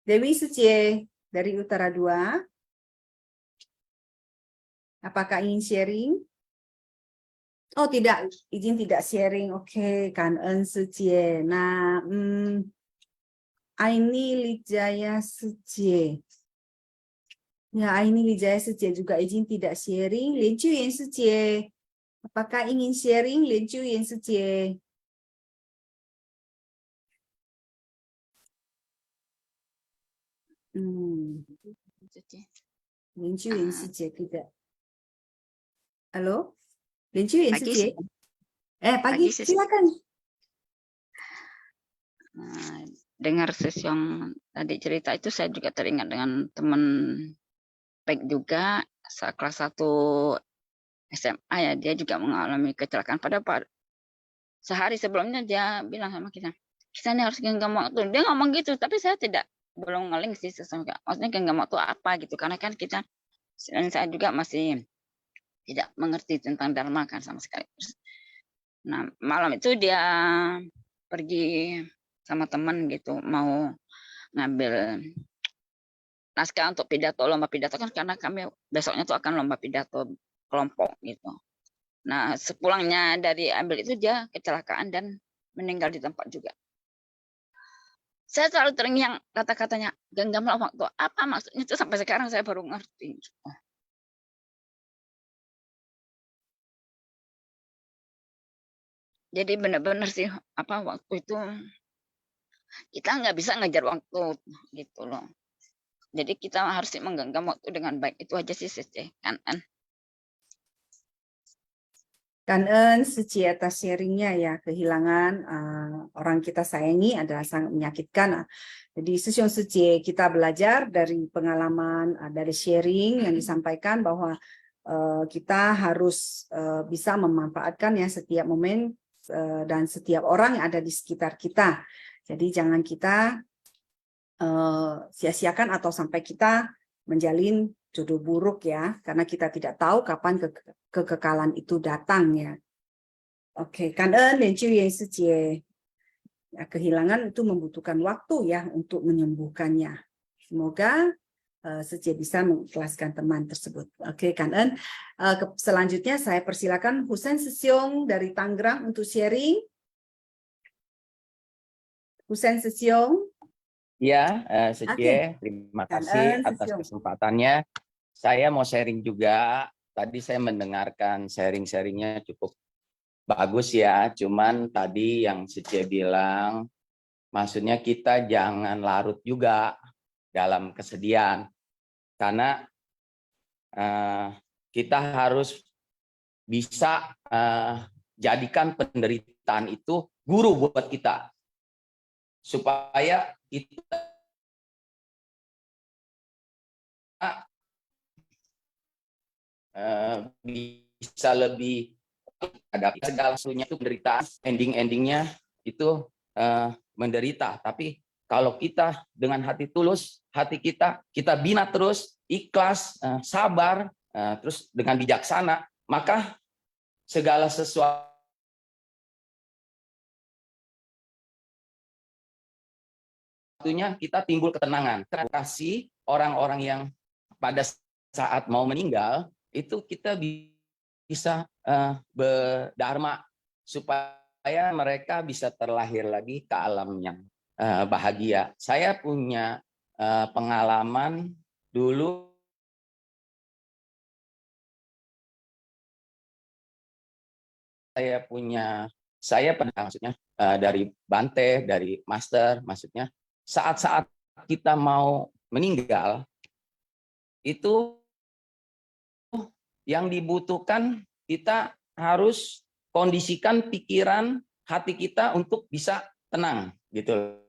Dewi Secie dari Utara 2, apakah ingin sharing? Oh tidak, izin tidak sharing. Oke, Kangen Secie. Nah, Aini Lijaya Secie. Ya, Aini Lijaya Secie juga izin tidak sharing. Lien Chu Yen Secie. Apakah ingin sharing? Lien Chu Yen Secie. Lien Chu Yen Secie tidak. Halo? Lien Chu Yen Secie. Pagi, silakan.
Dengar Sisyong tadi cerita itu saya juga teringat dengan teman baik juga saat kelas 1 SMA ya, dia juga mengalami kecelakaan. Pada sehari sebelumnya dia bilang sama kita ini harus genggam waktu. Dia ngomong gitu, tapi saya belum ngeling sih sesungguhnya. Maksudnya genggam waktu apa gitu, karena kan kita dan saya juga masih tidak mengerti tentang Dharma kan sama sekali. Nah, malam itu dia pergi sama teman gitu, mau ngambil naskah untuk pidato, lomba pidato kan, karena kami besoknya tuh akan lomba pidato kelompok gitu. Nah, sepulangnya dari ambil itu dia kecelakaan dan meninggal di tempat juga. Saya selalu teringat kata-katanya, genggamlah waktu. Apa maksudnya itu sampai sekarang saya baru ngerti. Jadi benar-benar sih waktu itu kita nggak bisa ngejar waktu gitu loh. Jadi kita harus menggenggam waktu dengan baik. Itu aja sih Kangen.
Kangen Secie atas sharingnya ya, kehilangan orang kita sayangi adalah sangat menyakitkan. Jadi Sisyong Secie kita belajar dari pengalaman, dari sharing yang disampaikan bahwa kita harus bisa memanfaatkan ya setiap momen dan setiap orang yang ada di sekitar kita. Jadi jangan kita sia-siakan atau sampai kita menjalin jodoh buruk ya, karena kita tidak tahu kapan kekekalan itu datang ya. Oke, karena kehilangan itu membutuhkan waktu ya untuk menyembuhkannya. Semoga Sejie bisa mengikhlaskan teman tersebut. Oke, Kanen. Selanjutnya saya persilakan Husen Sesiong dari Tangerang untuk sharing. Husen Sesiong.
Ya, Sejie, terima kasih
Kanen
atas
Sesiong.
kesempatannya. Saya mau sharing juga. Tadi saya mendengarkan sharing-sharingnya cukup bagus ya. Cuman tadi yang Sejie bilang, maksudnya kita jangan larut juga dalam kesedihan. Karena kita harus bisa jadikan penderitaan itu guru buat kita. Supaya kita bisa lebih ada segala sesuatunya itu penderitaan, endingnya itu menderita. Tapi kalau kita dengan hati tulus, hati kita bina terus, ikhlas, sabar, terus dengan bijaksana, maka segala sesuatunya kita timbul ketenangan. Kasih orang-orang yang pada saat mau meninggal, itu kita bisa berdharma supaya mereka bisa terlahir lagi ke alam yang bahagia. Saya punya pengalaman dulu saya pernah maksudnya dari Bante, dari Master, maksudnya saat-saat kita mau meninggal itu yang dibutuhkan kita harus kondisikan pikiran hati kita untuk bisa tenang gitu.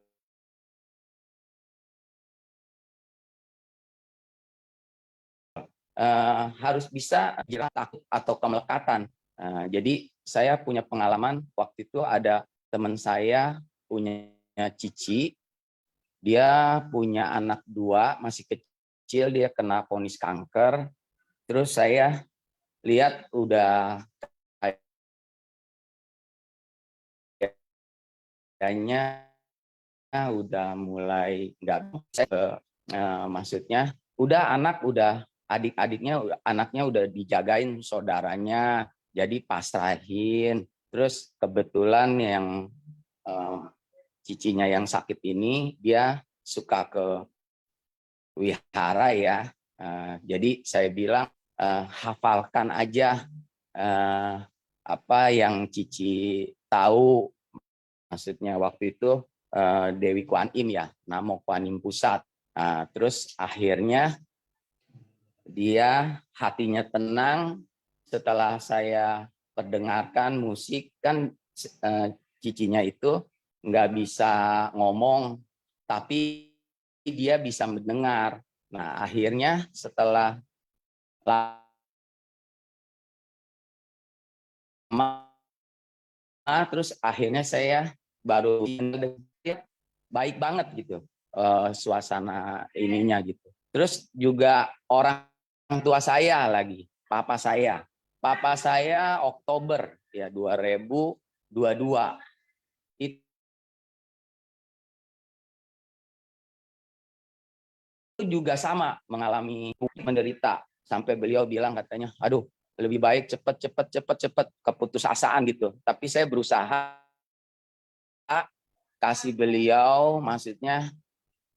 Harus bisa jelas takut atau kemelekatan. Jadi saya punya pengalaman waktu itu ada teman saya punya cici, dia punya anak 2 masih kecil, dia kena vonis kanker. Terus saya lihat udah kayaknya udah mulai nggak maksudnya udah adik-adiknya anaknya udah dijagain saudaranya, jadi pasrahin. Terus kebetulan yang cicinya yang sakit ini dia suka ke wihara ya, jadi saya bilang hafalkan aja apa yang Cici tahu, maksudnya waktu itu Dewi Kuan Im ya, Namo Kuan Im Pusat. Terus akhirnya dia hatinya tenang setelah saya perdengarkan musik, kan cicinya itu nggak bisa ngomong tapi dia bisa mendengar. Nah akhirnya setelah lama terus akhirnya saya baru baik banget gitu suasana ininya gitu. Terus juga orang tua saya lagi, papa saya Oktober ya 2022 itu juga sama mengalami menderita sampai beliau bilang katanya, aduh lebih baik cepet keputusasaan gitu. Tapi saya berusaha kasih beliau, maksudnya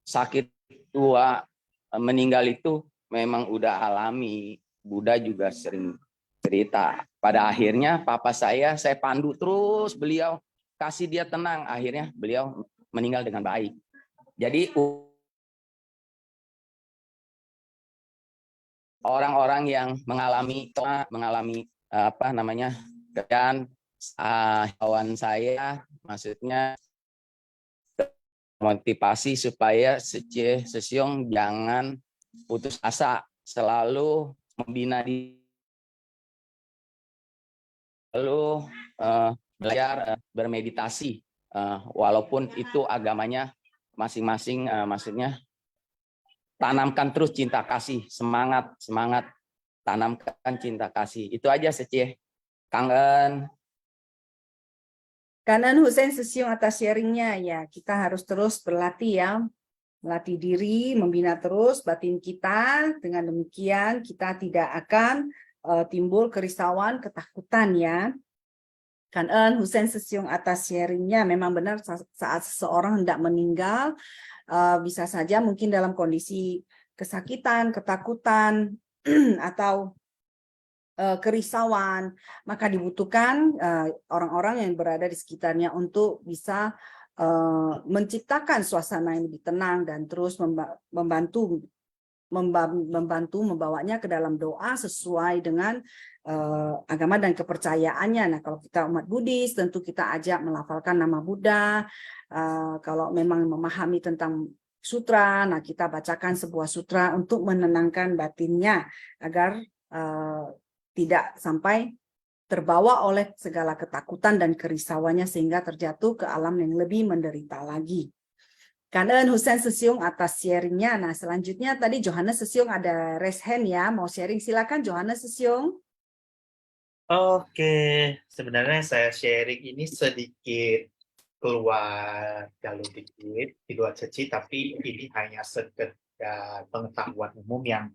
sakit tua meninggal itu memang udah alami. Buddha juga sering cerita. Pada akhirnya papa saya pandu terus beliau, kasih dia tenang. Akhirnya beliau meninggal dengan baik. Jadi orang-orang yang mengalami apa namanya dan kawan saya, maksudnya motivasi supaya Sesiong jangan putus asa, selalu membina diri lalu belajar bermeditasi, walaupun itu agamanya masing-masing, maksudnya tanamkan terus cinta kasih, semangat, tanamkan cinta kasih. Itu aja Seci. Kangen.
Kanan Hussein Sesiung atas sharingnya ya. Kita harus terus berlatih ya, melatih diri, membina terus batin kita. Dengan demikian kita tidak akan timbul kerisauan, ketakutan ya. Kanan Hussein Sesiung atas sharingnya. Memang benar saat seseorang hendak meninggal, bisa saja mungkin dalam kondisi kesakitan, ketakutan, atau kerisauan, maka dibutuhkan orang-orang yang berada di sekitarnya untuk bisa menciptakan suasana yang lebih tenang dan terus membantu membawanya ke dalam doa sesuai dengan agama dan kepercayaannya. Nah, kalau kita umat Buddhis, tentu kita ajak melafalkan nama Buddha. Kalau memang memahami tentang sutra, nah kita bacakan sebuah sutra untuk menenangkan batinnya agar tidak sampai terbawa oleh segala ketakutan dan kerisauannya sehingga terjatuh ke alam yang lebih menderita lagi. Kanan Hussein Sesiung atas sharingnya. Nah, selanjutnya tadi Johannes Sesiung ada raise hand ya, mau sharing, silakan Johannes Sesiung.
Oke, sebenarnya saya sharing ini sedikit keluar jalur dikit, di luar Ceci, tapi ini hanya sekedar pengetahuan umum yang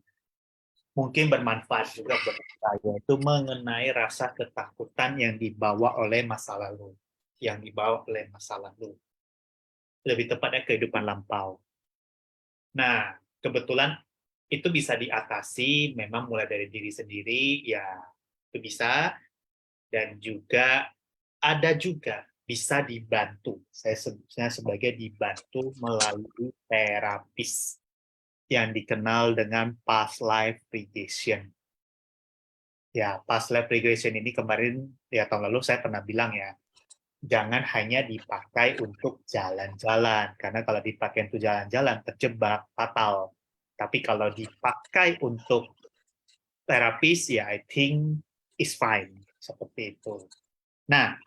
mungkin bermanfaat juga buat saya, itu mengenai rasa ketakutan yang dibawa oleh masa lalu. Lebih tepatnya kehidupan lampau. Nah, kebetulan itu bisa diatasi, memang mulai dari diri sendiri, ya itu bisa, dan juga ada juga bisa dibantu. Saya sebutnya sebagai dibantu melalui terapis yang dikenal dengan past life regression. Ya, past life regression ini kemarin, ya tahun lalu saya pernah bilang ya, jangan hanya dipakai untuk jalan-jalan, karena kalau dipakai untuk jalan-jalan terjebak, fatal. Tapi kalau dipakai untuk terapis, ya I think is fine, seperti itu. Nah,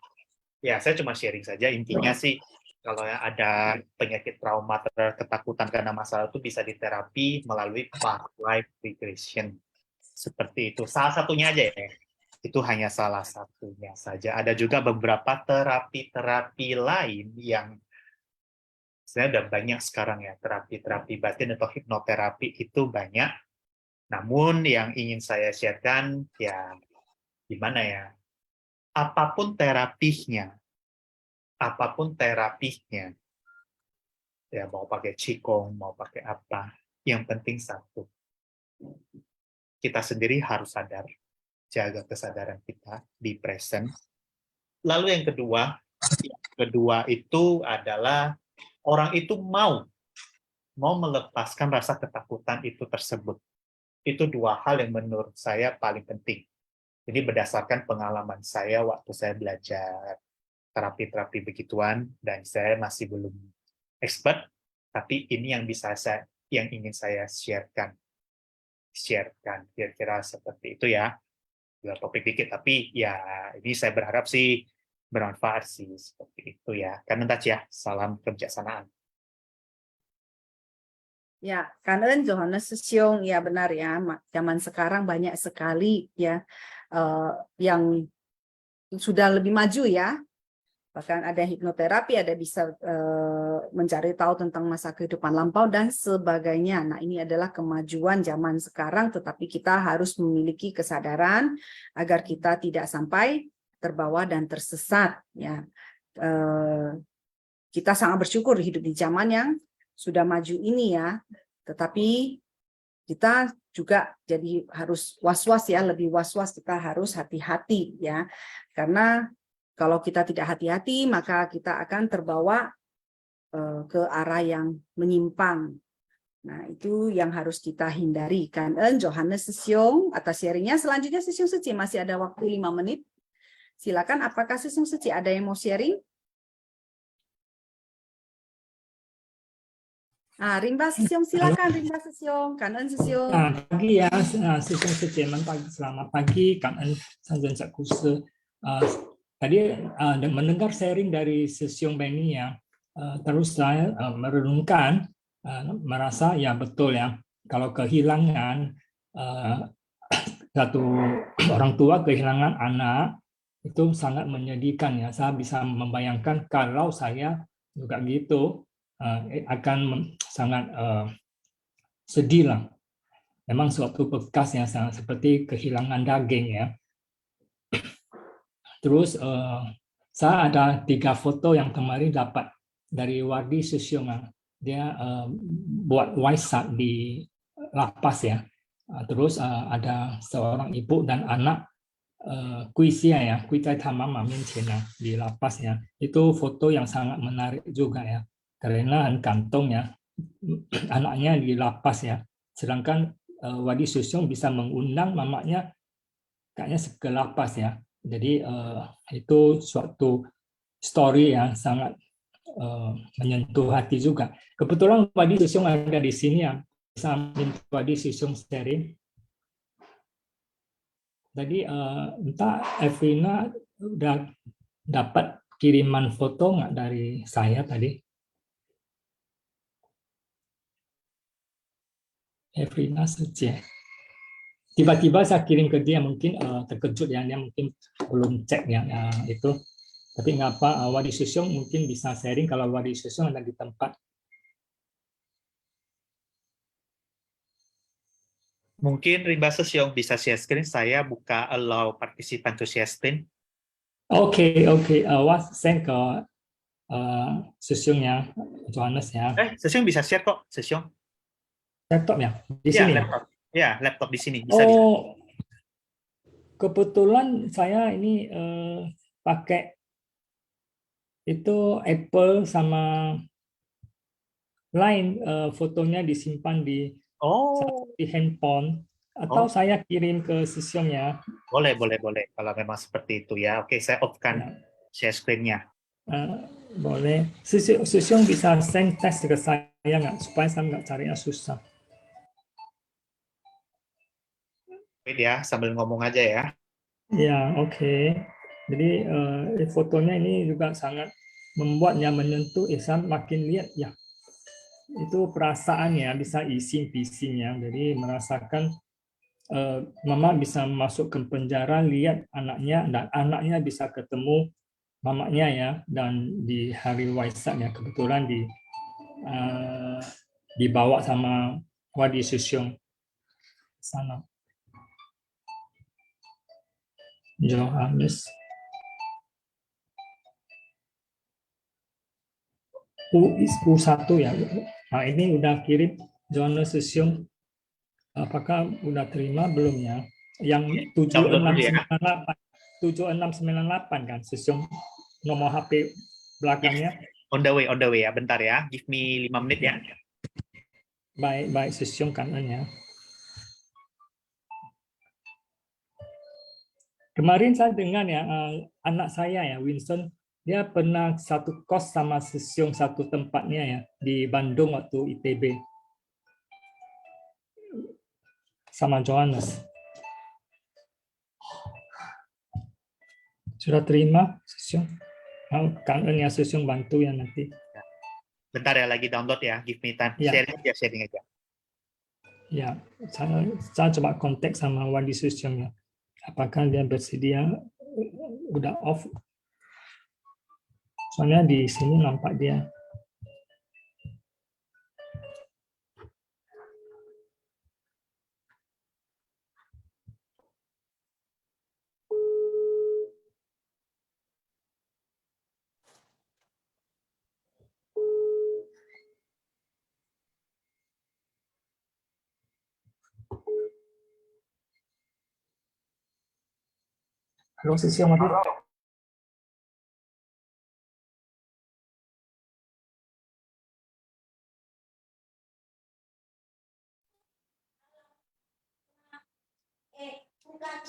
ya saya cuma sharing saja, intinya sih, kalau ada penyakit trauma, ketakutan karena masalah itu bisa diterapi melalui past life regression. Seperti itu. Salah satunya aja ya. Itu hanya salah satunya saja. Ada juga beberapa terapi-terapi lain yang sebenarnya udah banyak sekarang ya. Terapi-terapi batin atau hipnoterapi itu banyak. Namun yang ingin saya sharekan ya gimana ya? Apapun terapinya, ya mau pakai Qigong, mau pakai apa, yang penting satu, kita sendiri harus sadar, jaga kesadaran kita, di present. Lalu yang kedua itu adalah orang itu mau melepaskan rasa ketakutan itu tersebut. Itu dua hal yang menurut saya paling penting. Ini berdasarkan pengalaman saya waktu saya belajar terapi-terapi begituan, dan saya masih belum expert, tapi ini yang ingin saya sharekan kira-kira seperti itu ya. Topik dikit, tapi ya ini saya berharap sih bermanfaat sih, seperti itu ya. Karena ya, salam kebijaksanaan.
Ya, Kanen Johannes Sesiung, ya benar ya, zaman sekarang banyak sekali ya yang sudah lebih maju ya. Bahkan ada hipnoterapi, ada bisa mencari tahu tentang masa kehidupan lampau dan sebagainya. Nah, ini adalah kemajuan zaman sekarang, tetapi kita harus memiliki kesadaran agar kita tidak sampai terbawa dan tersesat. Ya, kita sangat bersyukur hidup di zaman yang sudah maju ini ya. Tetapi kita juga jadi harus was-was ya, lebih was-was, kita harus hati-hati ya, karena kalau kita tidak hati-hati, maka kita akan terbawa ke arah yang menyimpang. Nah, itu yang harus kita hindari. Kanen Johannes Sesiung atas sharingnya. Selanjutnya Sesiung Suci, masih ada waktu 5 menit. Silakan, apakah Sesiung Suci ada yang mau sharing? Rimba Sesiung, silakan Rimba Sesiung, Kanen Sesiung.
Pagi ya, Sesiung Suci, selamat pagi, Kanen Sanjan Sakusa. tadi mendengar sharing dari Sisyong Benny ya, terus saya merenungkan, merasa ya betul ya, kalau kehilangan satu orang tua kehilangan anak itu sangat menyedihkan ya. Saya bisa membayangkan kalau saya juga gitu akan sangat sedih lah. Memang suatu bekas yang sangat seperti kehilangan daging ya. Terus saya ada 3 foto yang kemarin dapat dari Wardi Susyong. Dia buat Waisak di lapas ya. Terus ada seorang ibu dan anak kuisia ya, kuitai tamama di lapasnya. Itu foto yang sangat menarik juga ya. Karena kantong ya, anaknya di lapas ya. Sedangkan Wadi Susyong bisa mengundang mamanya kayaknya ke lapas ya. Jadi itu suatu story yang sangat menyentuh hati juga. Kebetulan Wadi Susyong ada di sini ya. Bisa minta Wadi Susyong sharing. Tadi entah Evrina udah dapat kiriman foto nggak dari saya tadi? Evrina saja. Tiba-tiba saya kirim ke dia, mungkin terkejut ya, dia mungkin belum cek ya itu. Tapi nggak apa, Wadi Susyong mungkin bisa sharing kalau Wadi Susyong ada di tempat.
Mungkin Rimba Susyong bisa share screen, saya buka allow participant to share screen.
Oke. Send ke Susyongnya, Johannes ya.
Susyong bisa share kok, Susyong.
Laptop ya? Di sini
laptop. Ya, laptop di sini. Bisa di
kebetulan saya ini pakai itu Apple sama lain, fotonya disimpan di handphone, atau saya kirim ke Susyong ya.
Boleh. Kalau memang seperti itu ya. Oke, saya off-kan share screen-nya.
Boleh. Susyong bisa send test ke saya nggak? Supaya saya nggak carinya susah.
Wait ya, sambil ngomong aja ya.
Ya, oke. Jadi fotonya ini juga sangat membuatnya menyentuh, saya makin lihat ya. Itu perasaannya bisa ising-pising ya. Jadi merasakan mama bisa masuk ke penjara, lihat anaknya, dan anaknya bisa ketemu mamanya ya. Dan di hari Waisak ya, kebetulan dibawa sama Wadi Susyong sana. Johannes. U1 ya. Nah, ini udah kirim Johannes Susyong. Apakah udah terima belum ya? Yang 7698 kan Susyong, nomor HP belakangnya.
On the way ya. Bentar ya. Give me 5 menit ya.
Baik Susyong kanan ya. Kemarin saya dengar ya, anak saya ya, Winston, dia pernah satu kos sama Susyong satu tempatnya ya, di Bandung waktu ITB. Sama Johannes. Sudah terima, Susyong? Kangen ya Susyong, bantu ya nanti.
Bentar ya, lagi download ya, give me time.
Ya.
Sharing aja.
Ya, saya coba kontak sama Wadi Susyong ya. Apakah dia bersedia? Udah off. Soalnya di sini nampak dia. Halo Susyong,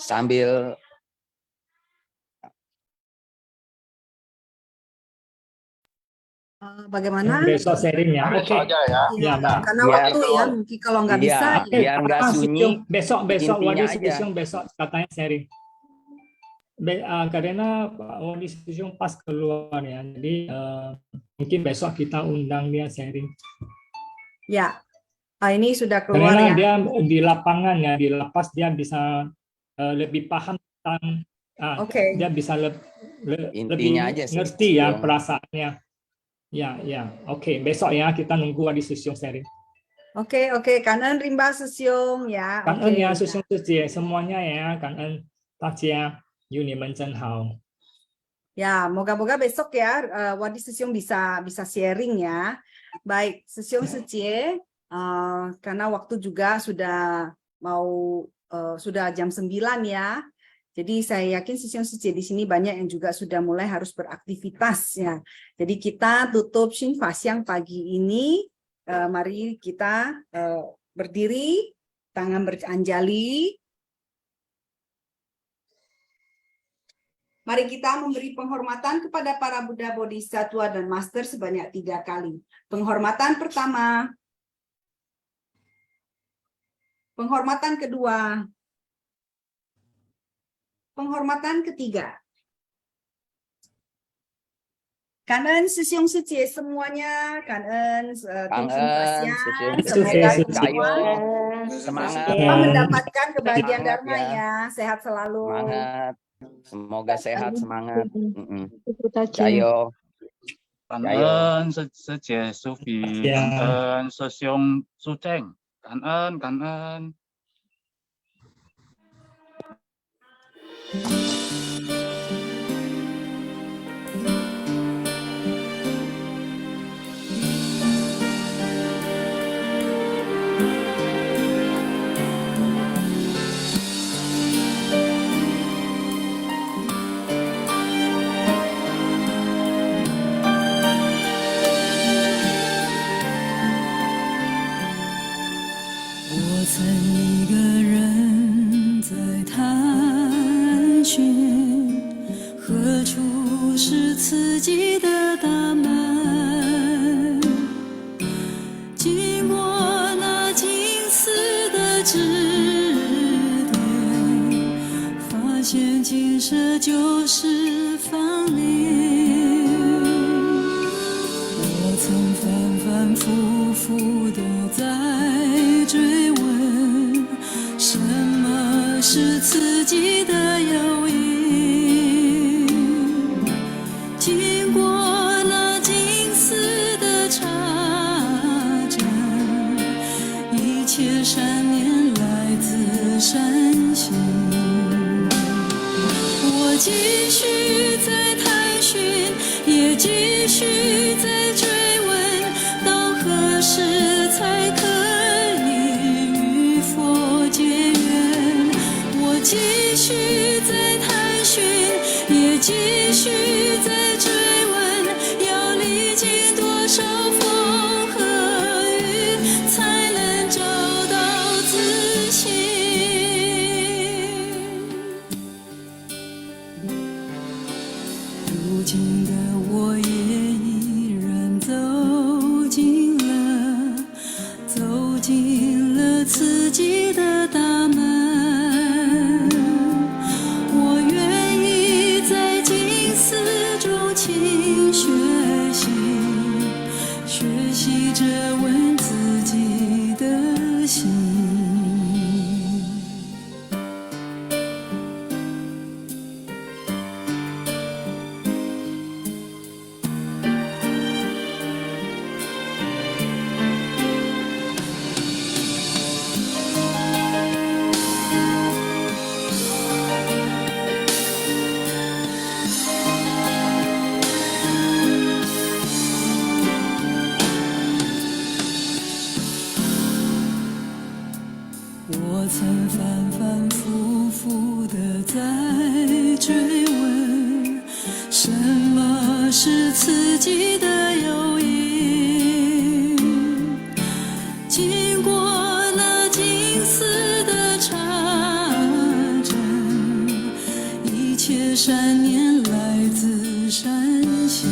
sambil
bagaimana?
Besok sharing ya. Oke.
Ya, karena waktu ya, mungkin kalau nggak bisa.
biar nggak sunyi.
Besok
intinya
Wadi
aja.
Susyong besok katanya sharing. Karena Pak Wali Susyong pas keluar ya, jadi mungkin besok kita undang dia sharing.
Ya, ini sudah keluar
Karena
ya.
dia di lapangan ya, di lapas dia bisa lebih paham tentang,
Oke.
dia bisa
Intinya
lebih
aja sih,
ngerti ya
Susyong.
perasaannya. Ya, oke. Besok ya kita nunggu Wali Susyong sharing.
Oke, Kanan rimba Susyong ya.
感恩
Oke.
呀，师兄师姐，semuanya ya，感恩大家，有你们真好。
Ya, moga-moga besok ya Wadi Susyong bisa sharing ya. Baik, Susyong Sucie, karena waktu juga sudah mau sudah jam 9 ya. Jadi saya yakin Susyong Sucie di sini banyak yang juga sudah mulai harus beraktivitas ya. Jadi kita tutup Shinfa siang pagi ini. Mari kita berdiri, tangan beranjali. Mari kita memberi penghormatan kepada para Buddha, Bodhisattva, dan Master sebanyak 3 kali. Penghormatan pertama. Penghormatan kedua. Penghormatan ketiga. Kanan Susyong Sucie semuanya, kanan
Susyong
semoga
Sucie,
semua
Cayo, semangat.
mendapatkan kebahagiaan
Semangat
Dharma ya. Sehat selalu.
Semangat. Semoga sehat, semangat. Cayo.
Cayo.
感恩师姐苏菲，
呀
感恩师兄苏正，感恩。
我曾一个人在探寻，何处是自己的大门？经过那金丝的指点，发现金色就是芳龄。我曾反反复复地在追问，什么是自己的诱因？经过那金丝的插针，一切善念来自善心。我继续在探寻，也继续在追问，到何时才可以与佛结缘？我继续在探寻，也继续在追问，要历经多少风和雨，才能找到自信？如今的我也依然走进了自己的大门。我愿意在金丝中勤学习着问自己的心。我曾反反复复地在追问，什么是自己的诱因？经过那金丝的插针，一切善念来自善心。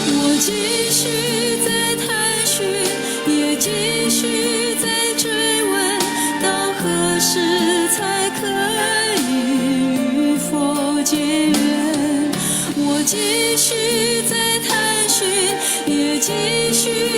我继续在探寻，也继续在追问，到何时才可以继续在探寻，也继续